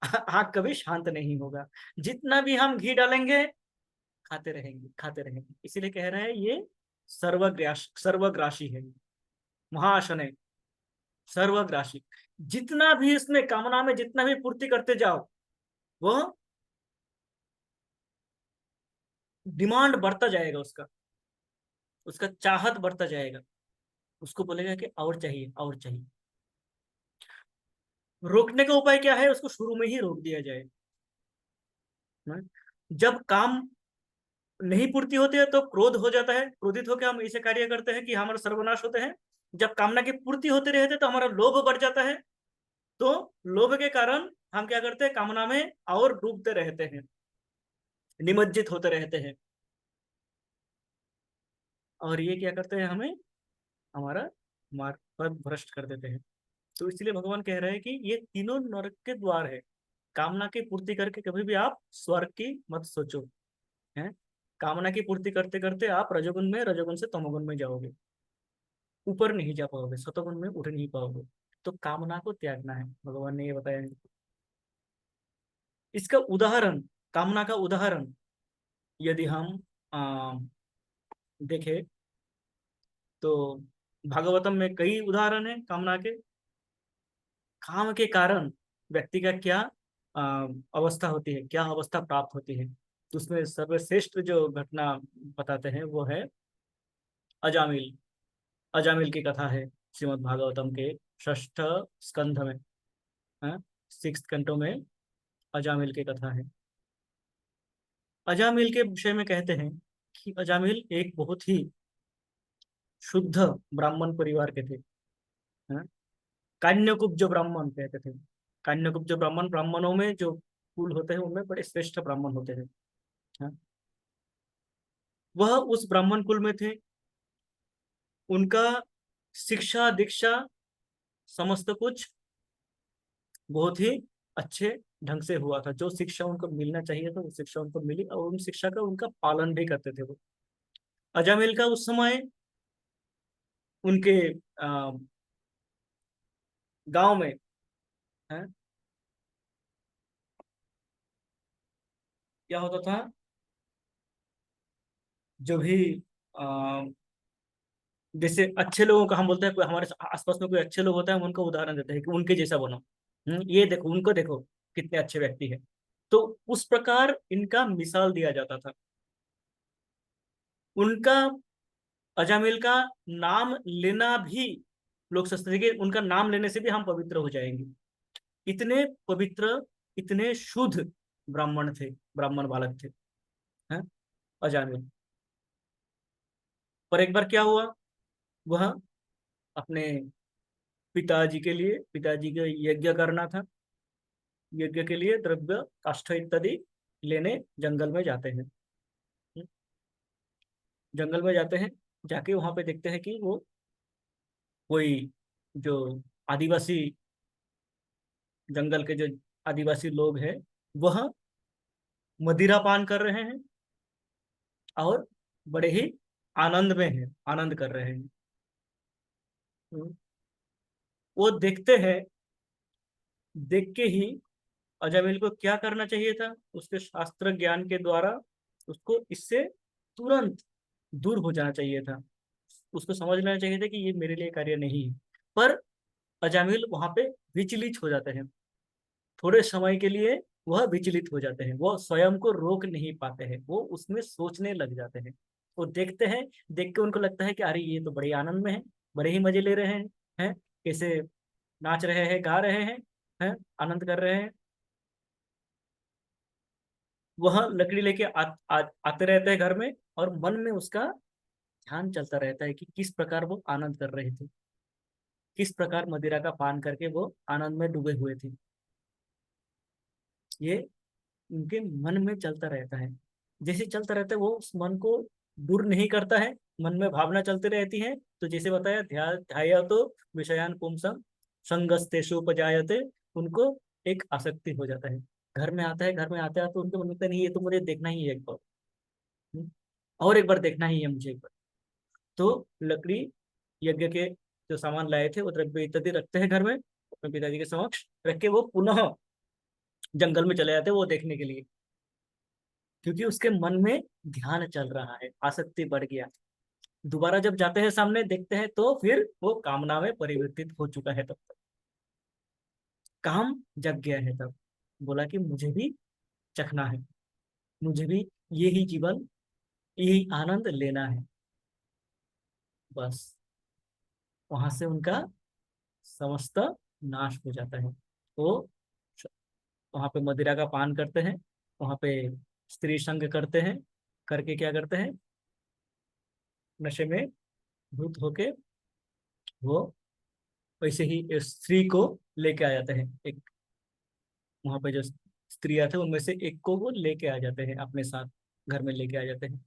आग कभी शांत नहीं होगा। जितना भी हम घी डालेंगे खाते रहेंगे, खाते रहेंगे। इसीलिए कह रहे हैं ये सर्वग्रासी है, महाशनय, सर्वग्रासी। जितना भी इसमें कामना में जितना भी पूर्ति करते जाओ, वह डिमांड बढ़ता जाएगा, उसका उसका चाहत बढ़ता जाएगा, उसको बोलेगा कि और चाहिए और चाहिए। रोकने का उपाय क्या है? उसको शुरू में ही रोक दिया जाए। जब काम नहीं पूर्ति होती है तो क्रोध हो जाता है, क्रोधित होकर हम ऐसे कार्य करते हैं कि हमारा सर्वनाश होते हैं। जब कामना की पूर्ति होते रहते तो हमारा लोभ बढ़ जाता है, तो लोभ के कारण हम क्या करते हैं? कामना में और डूबते रहते हैं, निमज्जित होते रहते हैं, और ये क्या करते हैं? हमें हमारा मार्ग पर भ्रष्ट कर देते हैं। तो इसलिए भगवान कह रहे हैं कि ये तीनों नरक के द्वार है। कामना की पूर्ति करके कभी भी आप स्वर्ग की मत सोचो, है। कामना की पूर्ति करते करते आप रजोगुण में, रजोगुण से तमोगुण में जाओगे, ऊपर नहीं जा पाओगे, सतोगुण में उठ नहीं पाओगे। तो कामना को त्यागना है, भगवान ने ये बताया है। इसका उदाहरण, कामना का उदाहरण यदि हम देखें तो भागवतम में कई उदाहरण है कामना के। काम के कारण व्यक्ति का क्या अवस्था होती है, क्या अवस्था प्राप्त होती है। तो उसमें सर्वश्रेष्ठ जो घटना बताते हैं वो है अजामिल। अजामिल की कथा है श्रीमद् भागवतम के षष्ठ स्कंध में, सिक्स कंटो में अजामिल की कथा है। अजामिल के विषय में कहते हैं कि अजामिल एक बहुत ही शुद्ध ब्राह्मण परिवार के थे, है? कान्यकुब्ज जो ब्राह्मण कहते थे। कान्यकुब्ज जो ब्राह्मण, ब्राह्मणों में जो कुल होते हैं उनमें बड़े श्रेष्ठ ब्राह्मण होते हैं, है? वह उस ब्राह्मण कुल में थे। उनका शिक्षा दीक्षा समस्त कुछ बहुत ही अच्छे ढंग से हुआ था। जो शिक्षा उनको मिलना चाहिए था वो शिक्षा उनको मिली, और उन शिक्षा का उनका पालन भी करते थे वो। अजामिल का उस समय उनके गांव में, है, क्या होता था? जो भी आ, जैसे अच्छे लोगों का हम बोलते हैं, कोई हमारे आसपास में कोई अच्छे लोग होते हैं, हम उनका उदाहरण देते हैं कि उनके जैसा बनो। ये देखो, उनको देखो कितने अच्छे व्यक्ति है। तो उस प्रकार इनका मिसाल दिया जाता था। उनका, अजामिल का नाम लेना भी लोग सोचते थे कि उनका नाम लेने से भी हम पवित्र हो जाएंगे। इतने पवित्र, इतने शुद्ध ब्राह्मण थे, ब्राह्मण बालक थे, हैं, अजामिल। पर एक बार क्या हुआ, वह अपने पिताजी के लिए, पिताजी का यज्ञ करना था, यज्ञ के लिए द्रव्य काष्ठ इत्यादि लेने जंगल में जाते हैं। जंगल में जाते हैं, जाके वहां पे देखते हैं कि वो कोई जो आदिवासी, जंगल के जो आदिवासी लोग हैं वह मदिरा पान कर रहे हैं और बड़े ही आनंद में हैं, आनंद कर रहे हैं। वो देखते हैं, देख के ही अजामिल को क्या करना चाहिए था? उसके शास्त्र ज्ञान के द्वारा उसको इससे तुरंत दूर हो जाना चाहिए था। उसको समझ लेना चाहिए था कि ये मेरे लिए कार्य नहीं है। पर अजामिल वहां पे विचलित हो जाते हैं, थोड़े समय के लिए वह विचलित हो जाते हैं, वो स्वयं को रोक नहीं पाते हैं, वो उसमें सोचने लग जाते हैं। वो देखते हैं, देख के उनको लगता है कि अरे ये तो बड़े आनंद में है, बड़े ही मजे ले रहे हैं, कैसे नाच रहे हैं, गा रहे हैं, आनंद कर रहे हैं। वह लकड़ी लेके आते रहते हैं घर में, और मन में उसका ध्यान चलता रहता है कि किस प्रकार वो आनंद कर रहे थे, किस प्रकार मदिरा का पान करके वो आनंद में डूबे हुए थे। ये उनके मन में चलता रहता है। जैसे चलता रहता है, वो उस मन को दूर नहीं करता है, मन में भावना चलती रहती है। तो जैसे बताया, ध्याया तो विषयान पुंसम संगस्तेषु उपजायते, उनको एक आसक्ति हो जाता है। घर में आता है, घर में आता है तो उनके मन में लगता है, नहीं ये तो मुझे देखना ही है एक बार। हम्म, और एक बार देखना ही है मुझे एक बार। तो लकड़ी, यज्ञ के जो सामान लाए थे वो द्रव्य इत्यादि रखते हैं घर में, अपने पिताजी के समक्ष रख के वो पुनः जंगल में चले जाते हैं वो देखने के लिए, क्योंकि उसके मन में ध्यान चल रहा है, आसक्ति बढ़ गया। दोबारा जब जाते हैं सामने देखते हैं तो फिर वो कामना में परिवर्तित हो चुका है, तब तक काम जग गया है। तब बोला कि मुझे भी चखना है, मुझे भी यही जीवन, यही आनंद लेना है। बस वहां से उनका समस्त नाश हो जाता है। वो वहां पे मदिरा का पान करते हैं, वहां पे स्त्री संग करते हैं, करके क्या करते हैं, नशे में धुत होके वो वैसे ही इस स्त्री को लेके आ जाते हैं। एक वहां पे जो स्त्रियां थे उनमें से एक को वो लेके आ जाते हैं अपने साथ, घर में लेके आ जाते हैं।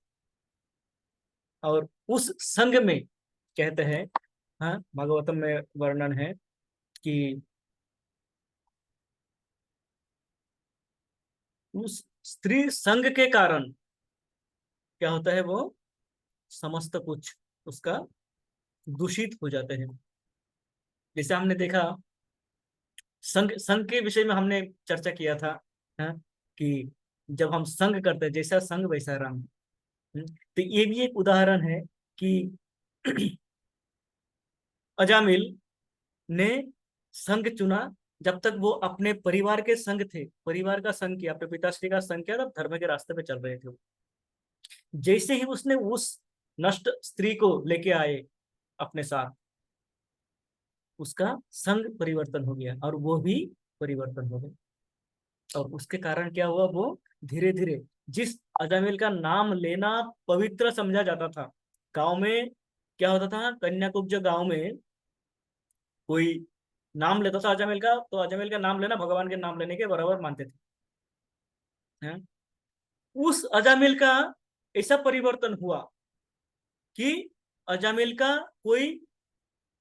और उस संग में कहते हैं, हाँ भागवतम में वर्णन है कि उस स्त्री संग के कारण क्या होता है, वो समस्त कुछ उसका दूषित हो जाते हैं। जैसे हमने देखा, संग संग के विषय में हमने चर्चा किया था, हाँ, कि जब हम संग करते हैं, जैसा संग वैसा रंग। तो ये भी एक उदाहरण है कि अजामिल ने संग चुना, जब तक वो अपने परिवार के संग थे, परिवार का संग किया, अपने पिताश्री का संग किया, तब धर्म के रास्ते पे चल रहे थे वो। जैसे ही उसने उस नष्ट स्त्री को लेके आए अपने साथ, उसका संग परिवर्तन हो गया और वो भी परिवर्तन हो गए। और उसके कारण क्या हुआ, वो धीरे धीरे, जिस अजामिल का नाम लेना पवित्र समझा जाता था, गांव में क्या होता था, कन्याकुब्ज गांव में कोई नाम लेता था अजामिल का, तो अजामिल का नाम लेना भगवान के नाम लेने के बराबर मानते थे, हैं? उस अजामिल का ऐसा परिवर्तन हुआ कि अजामिल का कोई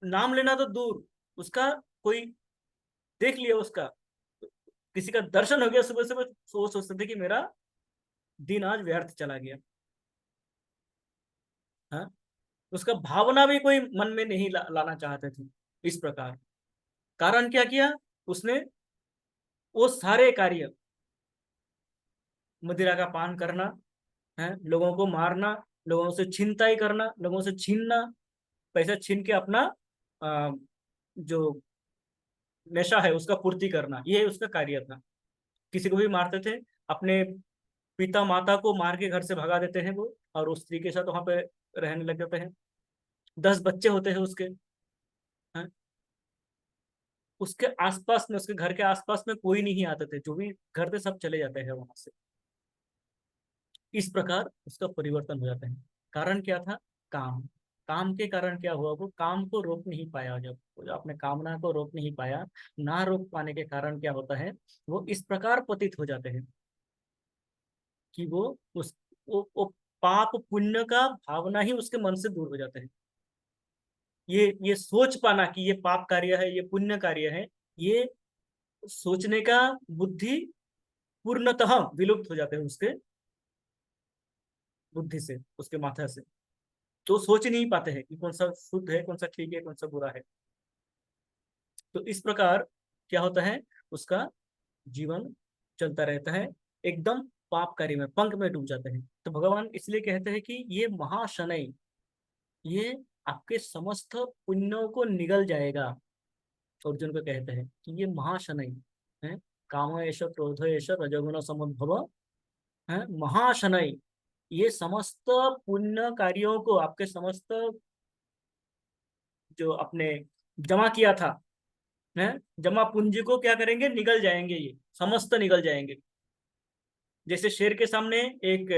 नाम लेना तो दूर, उसका कोई देख लिया, उसका किसी का दर्शन हो गया सुबह सुबह, वो सोचते थे कि मेरा दिन आज व्यर्थ चला गया। हाँ, उसका भावना भी कोई मन में नहीं लाना चाहते थे। इस प्रकार कारण क्या किया उसने, वो सारे कार्य, मदिरा का पान करना है, लोगों को मारना, लोगों से छीनताई करना, लोगों से छीनना, पैसा छीन के अपना जो नशा है उसका पूर्ति करना, ये उसका कार्य था। किसी को भी मारते थे, अपने पिता माता को मार के घर से भगा देते हैं वो, और उस स्त्री के साथ वहां पे रहने लग जाते हैं। 10 बच्चे होते हैं उसके, हैं? उसके आसपास में, उसके घर के आसपास में कोई नहीं आते थे, जो भी घर थे सब चले जाते हैं वहां से। इस प्रकार उसका परिवर्तन हो जाता है। कारण क्या था, काम। काम के कारण क्या हुआ, वो काम को रोक नहीं पाया, जब वो अपने कामना को रोक नहीं पाया, ना रोक पाने के कारण क्या होता है, वो इस प्रकार पतित हो जाते हैं कि वो उस वो पाप पुण्य का भावना ही उसके मन से दूर हो जाता है। ये सोच पाना कि ये पाप कार्य है, ये पुण्य कार्य है, ये सोचने का बुद्धि पूर्णतः विलुप्त हो जाते हैं उसके बुद्धि से, उसके माथा से। तो सोच नहीं पाते हैं कि कौन सा शुद्ध है, कौन सा ठीक है, कौन सा बुरा है। तो इस प्रकार क्या होता है, उसका जीवन चलता रहता है, एकदम पाप कार्य में, पंख में डूब जाते हैं। तो भगवान इसलिए कहते हैं कि ये महाशनय, ये आपके समस्त पुण्यों को निगल जाएगा। अर्जुन को कहते हैं कि ये महाशनय है, काम एष क्रोध एष रजोगुण समुद्भव है, महाशनय, ये समस्त पुण्य कार्यों को, आपके समस्त जो आपने जमा किया था, है, जमा पूंजी को क्या करेंगे, निगल जाएंगे, ये समस्त निगल जाएंगे। जैसे शेर के सामने एक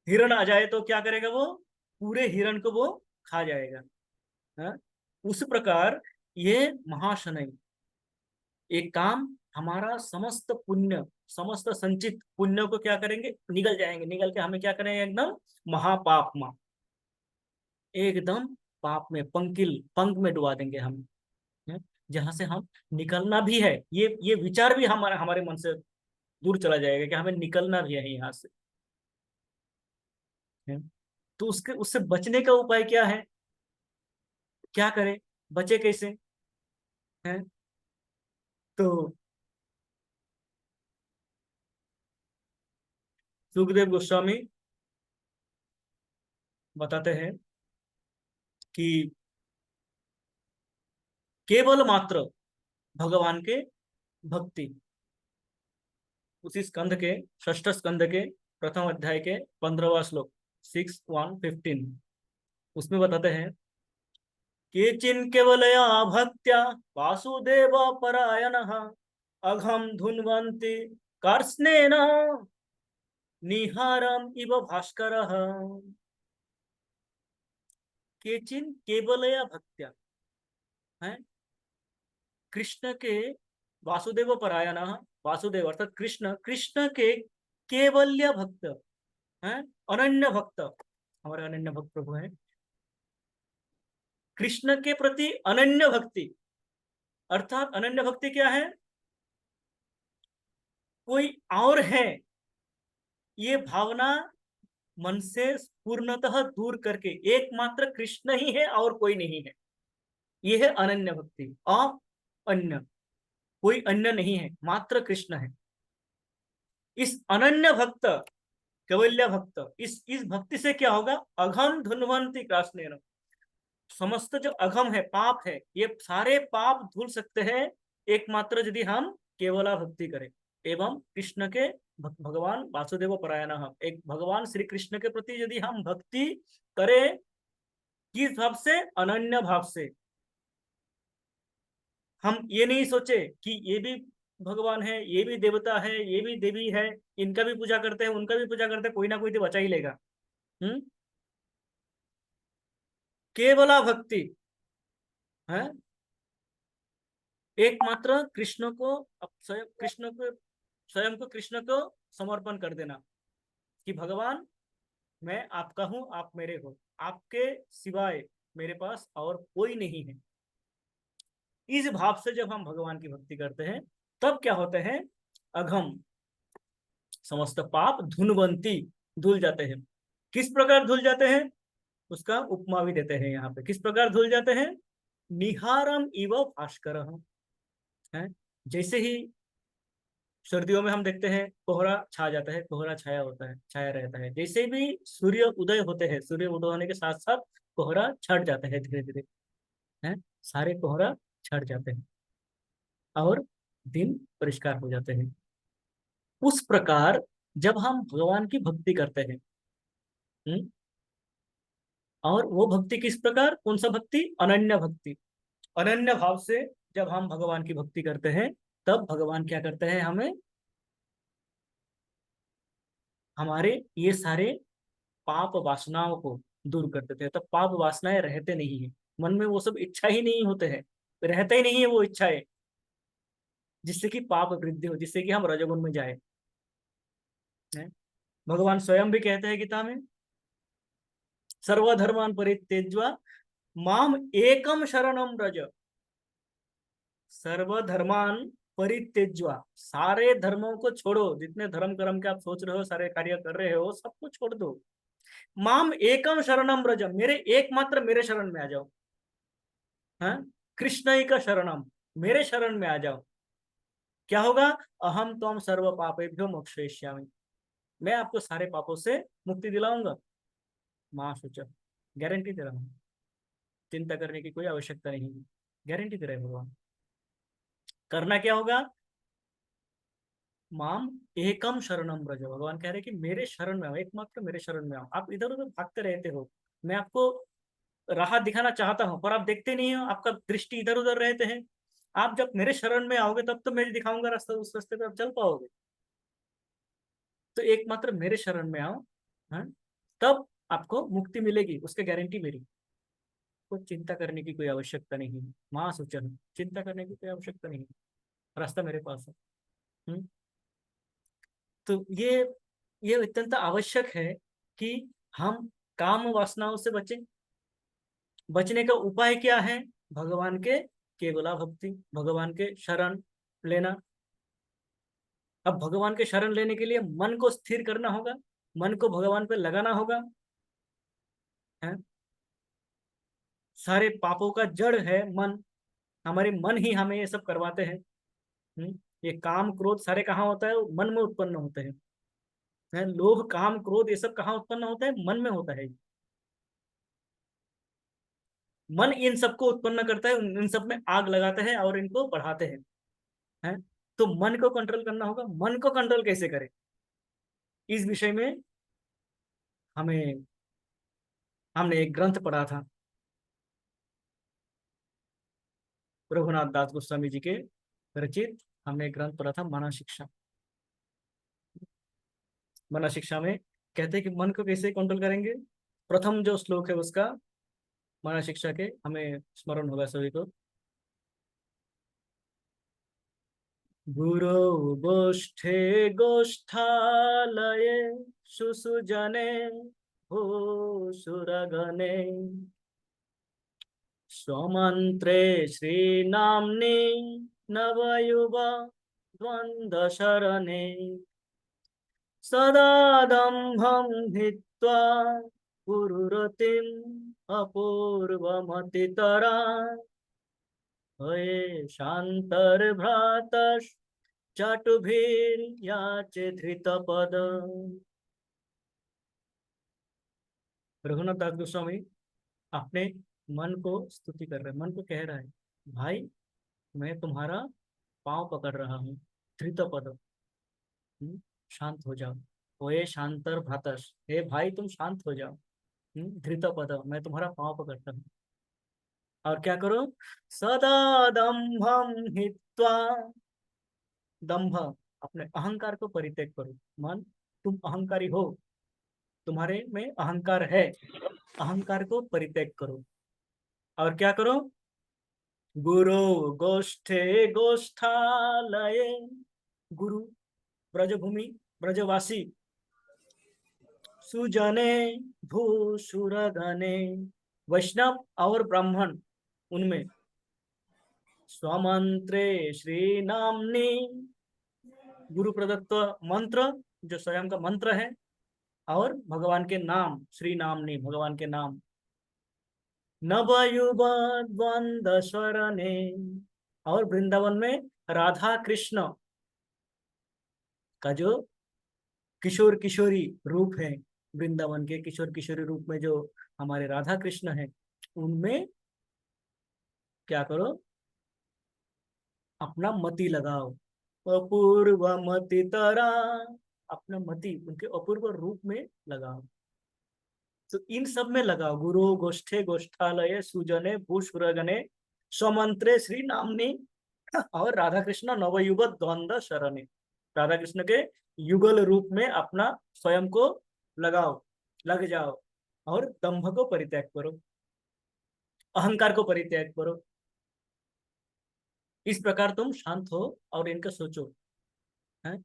हिरण आ जाए तो क्या करेगा, वो पूरे हिरण को वो खा जाएगा, है? उस प्रकार ये महाशनय, एक काम, हमारा समस्त पुण्य, समस्त संचित पुण्य को क्या करेंगे, निगल जाएंगे, निगल के हमें क्या करेंगे, एकदम महापाप में, एकदम पाप में, पंकिल पंख में डुबा देंगे हम, है? जहां से हम निकलना भी है, ये विचार भी हमारे हमारे मन से दूर चला जाएगा कि हमें निकलना भी है यहाँ से। है? तो उसके उससे बचने का उपाय क्या है, क्या करें, बचे कैसे? है? तो सुखदेव गोस्वामी बताते हैं कि केवल मात्र भगवान के भक्ति, उसी स्कंद के, षष्ठ स्कंद के प्रथम अध्याय के 15वां श्लोक 6:1-15, उसमें बताते हैं केचिन केवलया भक्त्या वासुदेव परायणः अघम धुन्वन्ति कार्ष्णेन निहारम इव भास्करः। केचिन केवलया भक्त्या, है कृष्ण के, वासुदेव परायण, वासुदेव अर्थात कृष्ण, कृष्ण के केवल्य भक्त हैं, अनन्य भक्त, हमारे अनन्य भक्त प्रभु हैं। कृष्ण के प्रति अनन्य भक्ति, अर्थात अनन्य भक्ति क्या है, कोई और है ये भावना मन से पूर्णतः दूर करके एकमात्र कृष्ण ही है और कोई नहीं है, ये है अनन्य भक्ति। अन्य कोई अन्य नहीं है, मात्र कृष्ण है। इस अनन्य भक्त, कैवल्य भक्त, इस भक्ति से क्या होगा, अघम धुन्वंती कृष्णेन, समस्त जो अघम है, पाप है, ये सारे पाप धुल सकते हैं एकमात्र यदि हम केवला भक्ति करें। एवं कृष्ण के भगवान वासुदेव परायण, एक भगवान श्री कृष्ण के प्रति यदि हम भक्ति करें, किस भाव से, अनन्य भाव से। हम ये नहीं सोचे कि ये भी भगवान है, ये भी देवता है, ये भी देवी है, इनका भी पूजा करते हैं, उनका भी पूजा करते हैं, कोई ना कोई तो बचा ही लेगा। केवला भक्ति है एकमात्र कृष्ण को, स्वयं कृष्ण को, स्वयं को कृष्ण को समर्पण कर देना कि भगवान मैं आपका हूं, आप मेरे हो, आपके सिवाय मेरे पास और कोई नहीं है। इस भाव से जब हम भगवान की भक्ति करते हैं तब क्या होते हैं, अघम समस्त पाप धुनवंती, धुल जाते हैं। किस प्रकार धुल जाते हैं, उसका उपमा भी देते हैं यहाँ पे, किस प्रकार धुल जाते हैं, निहारम इव भास्कर है। जैसे ही सर्दियों में हम देखते हैं कोहरा छा जाता है, कोहरा छाया होता है, छाया रहता है, जैसे भी सूर्य उदय होते हैं, सूर्य उदय होने के साथ साथ कोहरा छट जाता है धीरे धीरे, है सारे कोहरा छट जाते हैं और दिन परिष्कार हो जाते हैं। उस प्रकार जब हम भगवान की भक्ति करते हैं, और वो भक्ति किस प्रकार, कौन सा भक्ति, अनन्य भक्ति, अनन्य भाव से जब हम भगवान की भक्ति करते हैं तब भगवान क्या करते हैं, हमें हमारे ये सारे पाप वासनाओं को दूर कर देते हैं। तब पाप वासनाएं रहते नहीं है मन में, वो सब इच्छा ही नहीं होते हैं, रहते ही नहीं है वो इच्छाएं, जिससे कि पाप वृद्धि हो, जिससे कि हम रजोगुण में जाए। भगवान स्वयं भी कहते हैं गीता में, सर्वधर्मान परित्यज्य माम एकम शरणम व्रज, सर्वधर्मान परित्यज्य, सारे धर्मों को छोड़ो, जितने धर्म कर्म के आप सोच रहे हो, सारे कार्य कर रहे हो, सबको छोड़ दो। माम एकम शरणम व्रज, मेरे एकमात्र मेरे शरण में आ जाओ। हाँ, कृष्ण ही का शरणम, मेरे शरण में आ जाओ। क्या होगा, अहम त्वं सर्व पापेभ्यो मोक्षयिष्यामि, मैं आपको सारे पापों से मुक्ति दिलाऊंगा। मां शुच, गारंटी दे रहा हूं, चिंता करने की कोई आवश्यकता नहीं, गारंटी दे रहे भगवान। करना क्या होगा, माम एकम शरणम व्रज, भगवान कह रहे कि मेरे शरण में आओ, एकमात्र मेरे शरण में आओ। आप इधर उधर भागते रहते हो, मैं आपको राह दिखाना चाहता हूं पर आप देखते नहीं हो, आपका दृष्टि इधर उधर रहते हैं। आप जब मेरे शरण में आओगे तब तो मैं दिखाऊंगा रास्ता, उस रास्ते पे आप चल पाओगे। तो एकमात्र मेरे शरण में आओ, है तब आपको मुक्ति मिलेगी, उसकी गारंटी मेरी। कोई चिंता करने की कोई आवश्यकता नहीं है, महासूचन, चिंता करने की कोई आवश्यकता नहीं, रास्ता मेरे पास है। तो ये अत्यंत आवश्यक है कि हम काम वासनाओं से बचें। बचने का उपाय क्या है, भगवान के केवला भक्ति, भगवान के शरण लेना। अब भगवान के शरण लेने के लिए मन को स्थिर करना होगा, मन को भगवान पे लगाना होगा, है? सारे पापों का जड़ है मन, हमारे मन ही हमें ये सब करवाते हैं। ये काम क्रोध सारे कहाँ होता है? मन में उत्पन्न होते हैं। लोभ काम क्रोध ये सब कहाँ उत्पन्न होता है? मन में होता है। मन इन सबको उत्पन्न करता है, इन सब में आग लगाते हैं और इनको बढ़ाते हैं। तो मन को कंट्रोल करना होगा। मन को कंट्रोल कैसे करें, इस विषय में हमने एक ग्रंथ पढ़ा था, रघुनाथ दास गोस्वामी जी के रचित हमने एक ग्रंथ पढ़ा था, मानव शिक्षा। मानव शिक्षा में कहते हैं कि मन को कैसे कंट्रोल करेंगे। प्रथम जो श्लोक है उसका मानव शिक्षा के हमें स्मरण होगा सभी को। गुरो गोष्ठे गोष्ठालये सुसुजने भूसुरगणे स्वमन्त्रे श्रीनाम्नि नवयुवा द्वन्द्वशरणे सदा दम्भं हित्वा गुरुरतिम् अपूर्वमतितरा हये शान्तर्भ्रातश्चाटुभिर्याचे धृतपद। रघुनाथ दास गोस्वामी अपने मन को स्तुति कर रहे हैं, मन को कह रहा है, भाई मैं तुम्हारा पांव पकड़ रहा हूँ, धृतपद, शांत हो जाओ। ओए शांतर भ्रातस, हे भाई तुम शांत हो जाओ। धृतपद, मैं तुम्हारा पांव पकड़ता हूँ। और क्या करो? सदा दम्भम हित्वा, दंभ अपने अहंकार को परित्याग करो। मन तुम अहंकारी हो, तुम्हारे में अहंकार है, अहंकार को परित्याग करो। और क्या करो? गुरु गोष्ठे गोष्ठालये, गुरु ब्रजभूमि ब्रजवासी, सुजने भूसुरगणे वैष्णव और ब्राह्मण उनमें, स्वमंत्रे श्री नामनी, गुरु प्रदत्त मंत्र जो स्वयं का मंत्र है, और भगवान के नाम, श्री नामनी भगवान के नाम, नवयुव द्वंद्व स्वरने, और वृंदावन में राधा कृष्ण का जो किशोर किशोरी रूप है, वृंदावन के किशोर किशोरी रूप में जो हमारे राधा कृष्ण है, उनमें क्या करो? अपना मति लगाओ, अपूर्व मति तरा, अपना मति उनके अपूर्व रूप में लगाओ। तो इन सब में लगाओ, गुरु गोष्ठे गोष्ठालय सुजने भूसुरगणे स्वमंत्रे श्री नामनी, और राधा कृष्ण नवयुग द्वंद्व शरणे, राधा कृष्ण के युगल रूप में अपना स्वयं को लगाओ, लग जाओ, और दंभ को परित्याग करो, अहंकार को परित्याग करो। इस प्रकार तुम शांत हो और इनका सोचो, है?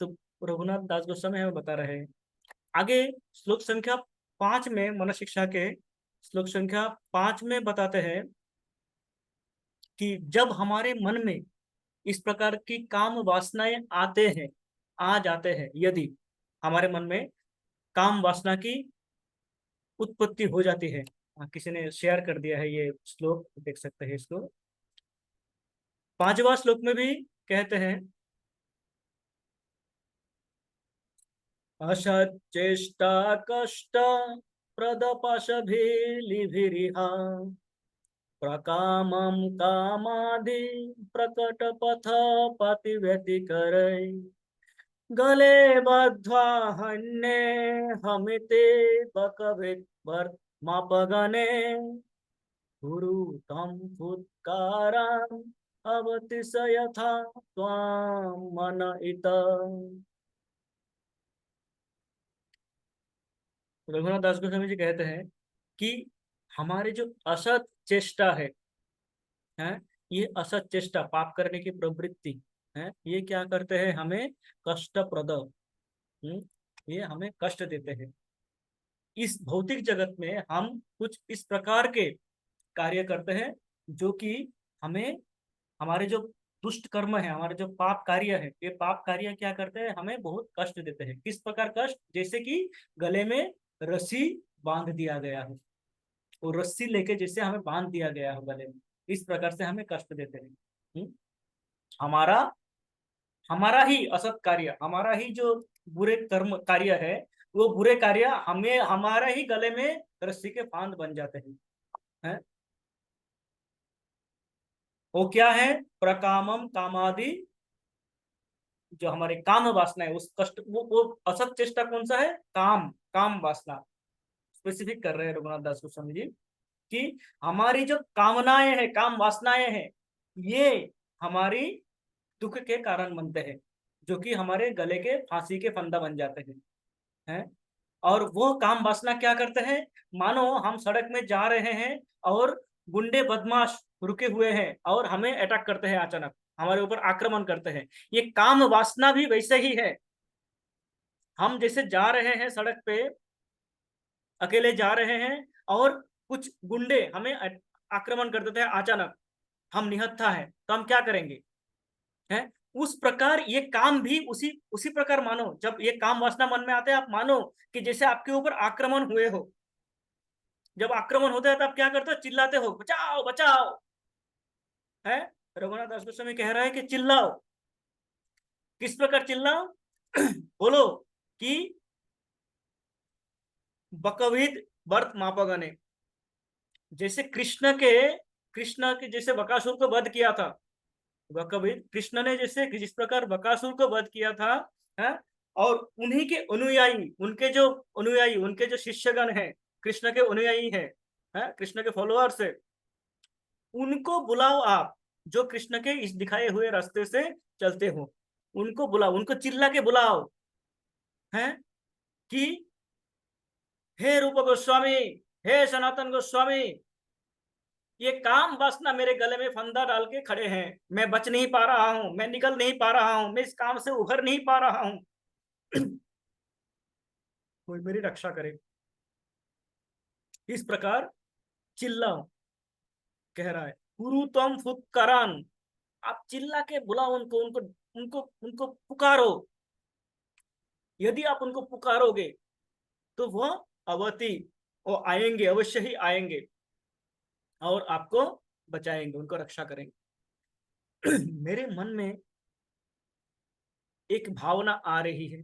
तो रघुनाथ दास गोस्वामी हमें बता रहे हैं। आगे श्लोक संख्या 5 में, मन शिक्षा के श्लोक संख्या 5 में बताते हैं कि जब हमारे मन में इस प्रकार की काम वासनाएं आते हैं, आ जाते हैं, यदि हमारे मन में काम वासना की उत्पत्ति हो जाती है, किसी ने शेयर कर दिया है ये श्लोक, देख सकते हैं इसको। 5वां श्लोक में भी कहते हैं, असचेष्टा कष्ट प्रदपशभिलिभिरिहा प्रकामं कामादि प्रकट पथ पति व्यतिकरै गले बद्ध्वा हन्ये हमिते बकविद्वर्मापगणे गुरु तं फुत्कारान् अवतिशयथा त्वां मन इत। रघुनाथ दास गोस्वामी जी कहते हैं कि हमारे जो असत चेष्टा है, ये असत चेष्टा, पाप करने की प्रवृत्ति है, ये क्या करते हैं? हमें कष्टप्रद, ये हमें कष्ट देते हैं। इस भौतिक जगत में हम कुछ इस प्रकार के कार्य करते हैं जो कि हमें हमारे जो दुष्ट कर्म है, हमारे जो पाप कार्य है, ये पाप कार्य क्या करते हैं, हमें बहुत कष्ट देते हैं। किस प्रकार कष्ट? जैसे कि गले में रस्सी बांध दिया गया है, वो रस्सी लेके जैसे हमें बांध दिया गया है गले में, इस प्रकार से हमें कष्ट देते हैं। हमारा हमारा ही असत कार्य, हमारा ही जो बुरे कर्म कार्य है, वो बुरे कार्य हमें हमारा ही गले में रस्सी के फांद बन जाते हैं। वो क्या है? प्रकामम, कामादि, जो हमारे काम वासना है, उस कष्ट, वो असत चेष्टा कौन सा है? काम, काम वासना स्पेसिफिक कर रहे हैं रघुनाथ दास गोस्वामी जी कि हमारी जो कामनाएं हैं, काम वासनाएं हैं, ये हमारी दुख के कारण बनते हैं, जो कि हमारे गले के फांसी के फंदा बन जाते हैं। और वो काम वासना क्या करते हैं? मानो हम सड़क में जा रहे हैं और गुंडे बदमाश रुके हुए हैं और हमें अटैक करते हैं, अचानक हमारे ऊपर आक्रमण करते हैं। ये काम वासना भी वैसे ही है। हम जैसे जा रहे हैं सड़क पे, अकेले जा रहे हैं और कुछ गुंडे हमें आक्रमण कर देते हैं अचानक, हम निहत्था है, तो हम क्या करेंगे? है उस प्रकार ये काम भी उसी उसी प्रकार मानो, जब ये काम वासना मन में आते हैं, आप मानो कि जैसे आपके ऊपर आक्रमण हुए हो। जब आक्रमण होता है तब क्या करते हो? चिल्लाते हो, बचाओ बचाओ। है रघुनाथ दास गोस्वामी कह रहा है कि चिल्लाओ। किस प्रकार चिल्लाओ? बोलो कि बकविद वर्त मापगने, जैसे कृष्ण के जैसे बकासुर को वध किया था, कबीर कृष्ण ने जैसे जिस प्रकार बकासुर को वध किया था, है, और उन्हीं के अनुयायी, उनके जो शिष्यगण हैं, कृष्ण के अनुयायी हैं, है, कृष्ण के फॉलोअर्स है, उनको बुलाओ आप, जो कृष्ण के इस दिखाए हुए रास्ते से चलते हो, उनको बुलाओ, उनको चिल्ला के बुलाओ, है कि हे रूप गोस्वामी, हे सनातन गोस्वामी, ये काम वासना मेरे गले में फंदा डाल के खड़े हैं, मैं बच नहीं पा रहा हूं, मैं निकल नहीं पा रहा हूं, मैं इस काम से उभर नहीं पा रहा हूं। कोई मेरी रक्षा करे। इस प्रकार चिल्लाओ, कह रहा है गुरु तम फुत्करान, आप चिल्ला के बुलाओ उनको, उनको उनको उनको पुकारो। यदि आप उनको पुकारोगे तो वह अवति, वो आएंगे, अवश्य ही आएंगे और आपको बचाएंगे, उनको रक्षा करेंगे। मेरे मन में एक भावना आ रही है,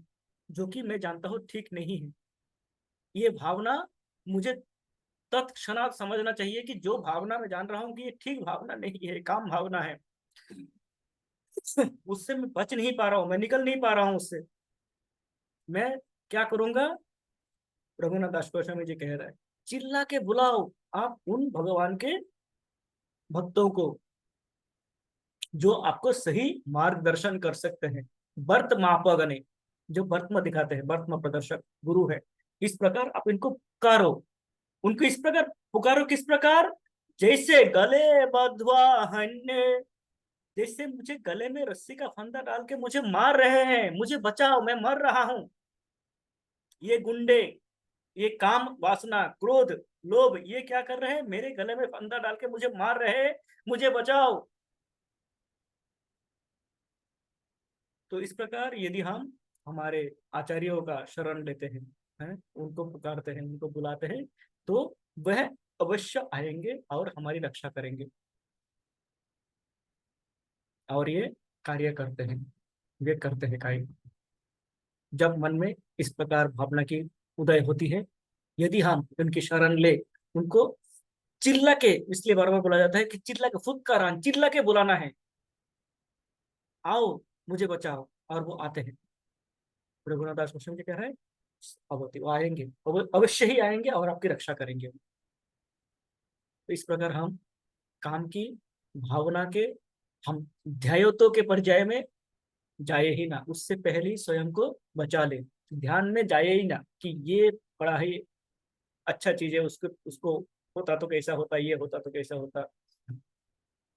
जो कि मैं जानता हूं ठीक नहीं है। ये भावना मुझे तत्क्षणात समझना चाहिए कि जो भावना मैं जान रहा हूं कि ये ठीक भावना नहीं है, काम भावना है, उससे मैं बच नहीं पा रहा हूं, मैं निकल नहीं पा रहा हूं उससे। मैं क्या करूंगा? रघुनाथ दास गोस्वामी जी कह रहा है, चिल्ला के बुलाओ आप उन भगवान के भक्तों को, जो आपको सही मार्गदर्शन कर सकते हैं। वर्त मापगने, जो वर्तम दिखाते हैं, वर्तम प्रदर्शक गुरु है। इस प्रकार आप इनको पुकारो, उनको इस प्रकार पुकारो। किस प्रकार? जैसे गले बंधवा हन्ने, जैसे मुझे गले में रस्सी का फंदा डाल के मुझे मार रहे हैं, मुझे बचाओ, मैं मर रहा हूं। ये गुंडे, ये काम वासना, क्रोध, लोभ, ये क्या कर रहे हैं? मेरे गले में फंदा डाल के मुझे मार रहे हैं, मुझे बचाओ। तो इस प्रकार यदि हम हमारे आचार्यों का शरण लेते हैं, उनको पुकारते हैं, उनको बुलाते हैं, तो वह अवश्य आएंगे और हमारी रक्षा करेंगे, और ये कार्य करते हैं, वे करते हैं कार्य। जब मन में इस प्रकार भावना की उदय होती है, यदि हम उनकी शरण ले, उनको चिल्ला के, इसलिए बार बार बोला जाता है कि चिल्ला के, फुत्कारान, चिल्ला के बुलाना है, आओ मुझे बचाओ, और वो आते हैं। रघुनाथ दास गोस्वामी जी कह रहे हैं अवति, वो आएंगे, अवश्य ही आएंगे और आपकी रक्षा करेंगे। तो इस प्रकार हम काम की भावना के, हम ध्यायतों के पर्याय में जाए ही ना, उससे पहले ही स्वयं को बचा ले, ध्यान में जाए ही ना कि ये बड़ा ही अच्छा चीज है, उसको उसको होता तो कैसा होता, ये होता तो कैसा होता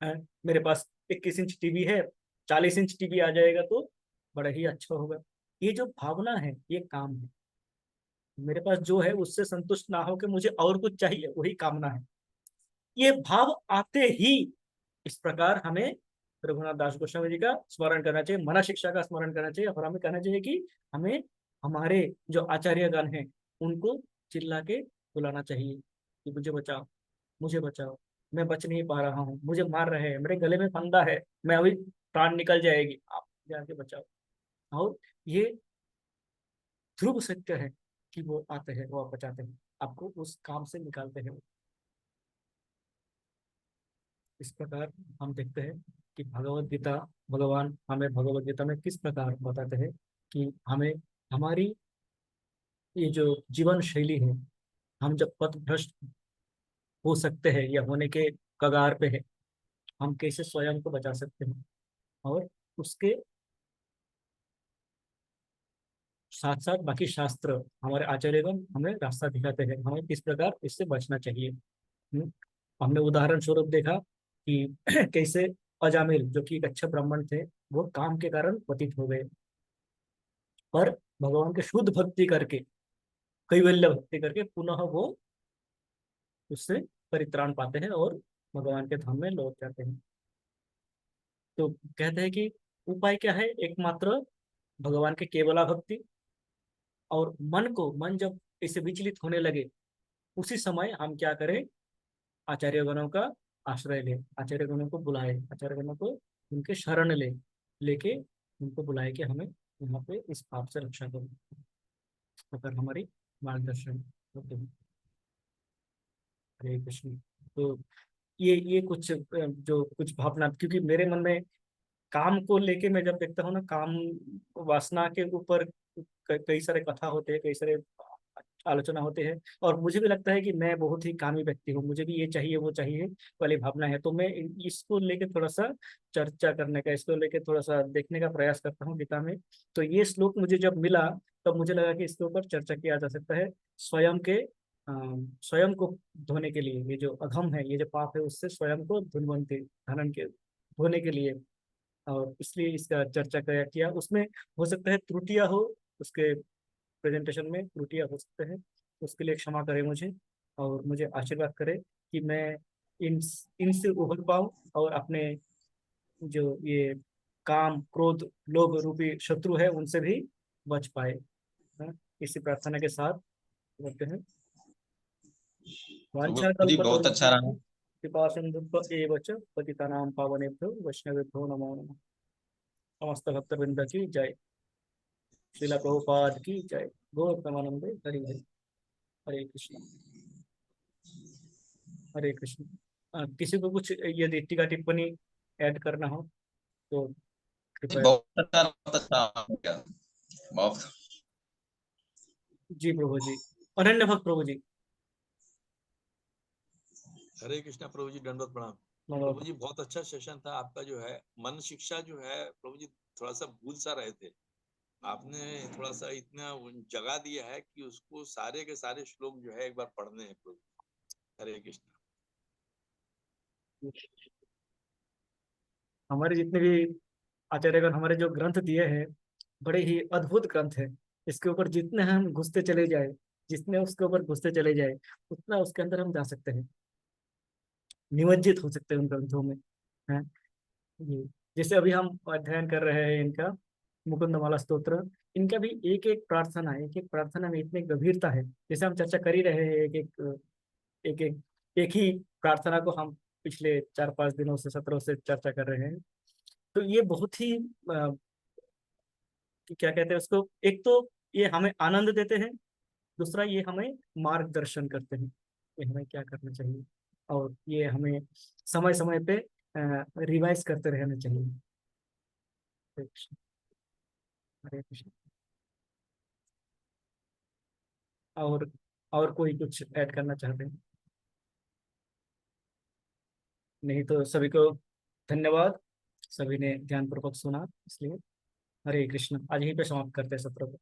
है, मेरे पास 21 इंच टीवी है, 40 इंच टीवी आ जाएगा तो बड़ा ही अच्छा होगा। ये जो भावना है, ये काम है। मेरे पास जो है उससे संतुष्ट ना हो कि मुझे और कुछ चाहिए, वही कामना है। ये भाव आते ही इस प्रकार हमें रघुनाथ दास गोस्वामी जी का स्मरण करना चाहिए, मना शिक्षा का स्मरण करना चाहिए, और हमें कहना चाहिए कि हमें हमारे जो आचार्यगण हैं उनको चिल्ला के बुलाना चाहिए कि मुझे बचाओ, मुझे बचाओ, मैं बच नहीं पा रहा हूँ, मुझे मार रहे हैं, मेरे गले में फंदा है, मैं अभी प्राण निकल जाएगी, आप जाके बचाओ। और ये ध्रुव सत्य है कि वो आते हैं, वो बचाते हैं, आपको उस काम से निकालते हैं। इस प्रकार हम देखते हैं कि भगवत गीता, भगवान हमें भगवत गीता में किस प्रकार बताते हैं कि हमें हमारी ये जो जीवन शैली है, हम जब पथ भ्रष्ट हो सकते हैं या होने के कगार पे है, हम कैसे स्वयं को बचा सकते हैं, और उसके साथ साथ बाकी शास्त्र, हमारे आचार्यगण हमें रास्ता दिखाते हैं, हमें किस प्रकार इससे बचना चाहिए। हमने उदाहरण स्वरूप देखा कि कैसे अजामिल जो कि एक अच्छे ब्राह्मण थे, वो काम के कारण पतित हो गए, पर भगवान के शुद्ध भक्ति करके, कैवल्य भक्ति करके पुनः वो उससे परित्राण पाते हैं और भगवान के धाम में लौट जाते हैं। तो कहते हैं कि उपाय क्या है, एकमात्र भगवान के केवला भक्ति, और मन जब इसे विचलित होने लगे, उसी समय हम क्या करें, आचार्यगणों का आश्रय ले, आचार्यगणों को बुलाए, आचार्यगणों को उनके शरण लेके उनको बुलाए कि हमें यहाँ पे इस पाप से रक्षा करो, इस प्रकार हमारी मार्गदर्शन होते हैं। हरे कृष्ण। तो ये कुछ जो कुछ भावना, क्योंकि मेरे मन में काम को लेके मैं जब देखता हूँ ना, काम वासना के ऊपर कई सारे कथा होते हैं, कई सारे आलोचना होते हैं, और मुझे भी लगता है कि मैं बहुत ही कामी व्यक्ति हूँ, मुझे भी ये चाहिए वो चाहिए वाली भावना है, तो मैं इसको लेके थोड़ा सा चर्चा करने का, इसको लेके थोड़ा सा देखने का प्रयास करता हूँ गीता में। तो ये श्लोक मुझे जब मिला, तब मुझे लगा कि इसके ऊपर चर्चा किया जा सकता है, स्वयं के स्वयं को धोने के लिए, ये जो अधम है, ये जो पाप है, उससे स्वयं को धुनवंती धनन के धोने के लिए, और इसलिए इसका चर्चा किया। उसमें हो सकता है त्रुटियां हो, उसके प्रेजेंटेशन में त्रुटियां हो सकते हैं, उसके लिए क्षमा करें मुझे, और मुझे आशीर्वाद करें कि मैं इन इनसे उभर पाऊं और अपने जो ये काम क्रोध लोभ रूपी शत्रु है उनसे भी बच पाए। हाँ, इसी प्रार्थना के साथ करते हैं। वांछा प्रभु जी बहुत अच्छा कल्पतरुभ्यश्च रहा। कृपा सिन्धुभ्य एव च पतितानां पावनेभ्यो वैष्णवेभ्यो नमो नमः। समस्त भक्तवृंद की जय। श्रीला प्रभुपाद की जय। गौतमानंदे हरि हरि। हरे कृष्ण। हरे कृष्ण। किसी को कुछ यदि टीका टिप्पणी ऐड करना हो तो जी, कृपया। बहुत अच्छा हो गया। बहुत जी प्रभु जी। अनन्य भक्त प्रभु जी। हरे कृष्णा प्रभु जी, दंडवत प्रणाम। प्रभु जी बहुत अच्छा सेशन था आपका, जो है मन शिक्षा जो है प्रभु जी थोड़ा सा भूल सा रहे थे, आपने थोड़ा सा इतना जगा दिया है कि उसको सारे के सारे श्लोक जो है एक बार पढ़ने हैं प्रभु। हरे कृष्णा। हमारे जितने भी आचार्यगण हमारे जो ग्रंथ दिए हैं, बड़े ही अद्भुत ग्रंथ है। इसके ऊपर जितने हम घुसते चले जाए, जितने उसके ऊपर घुसते चले जाए, उतना उसके अंदर हम जा सकते हैं, निमज्जित हो सकते हैं उन ग्रंथों में। हैं ये, जैसे अभी हम अध्ययन कर रहे हैं इनका मुकुंदमाला स्तोत्र, इनका भी एक एक प्रार्थना में इतनी गंभीरता है। जैसे हम चर्चा कर ही रहे हैं, एक एक एक ही प्रार्थना को हम पिछले 4-5 दिनों से, सत्रों से चर्चा कर रहे हैं। तो ये बहुत ही क्या कहते हैं उसको, एक तो ये हमें आनंद देते हैं, दूसरा ये हमें मार्गदर्शन करते हैं कि हमें क्या करना चाहिए, और ये हमें समय समय पे रिवाइज करते रहना चाहिए। हरे कृष्ण। हरे कृष्ण। और और कोई कुछ ऐड करना चाहते हैं? नहीं तो सभी को धन्यवाद, सभी ने ध्यानपूर्वक सुना, इसलिए हरे कृष्ण। आज यहीं पे समाप्त करते हैं सत्र को।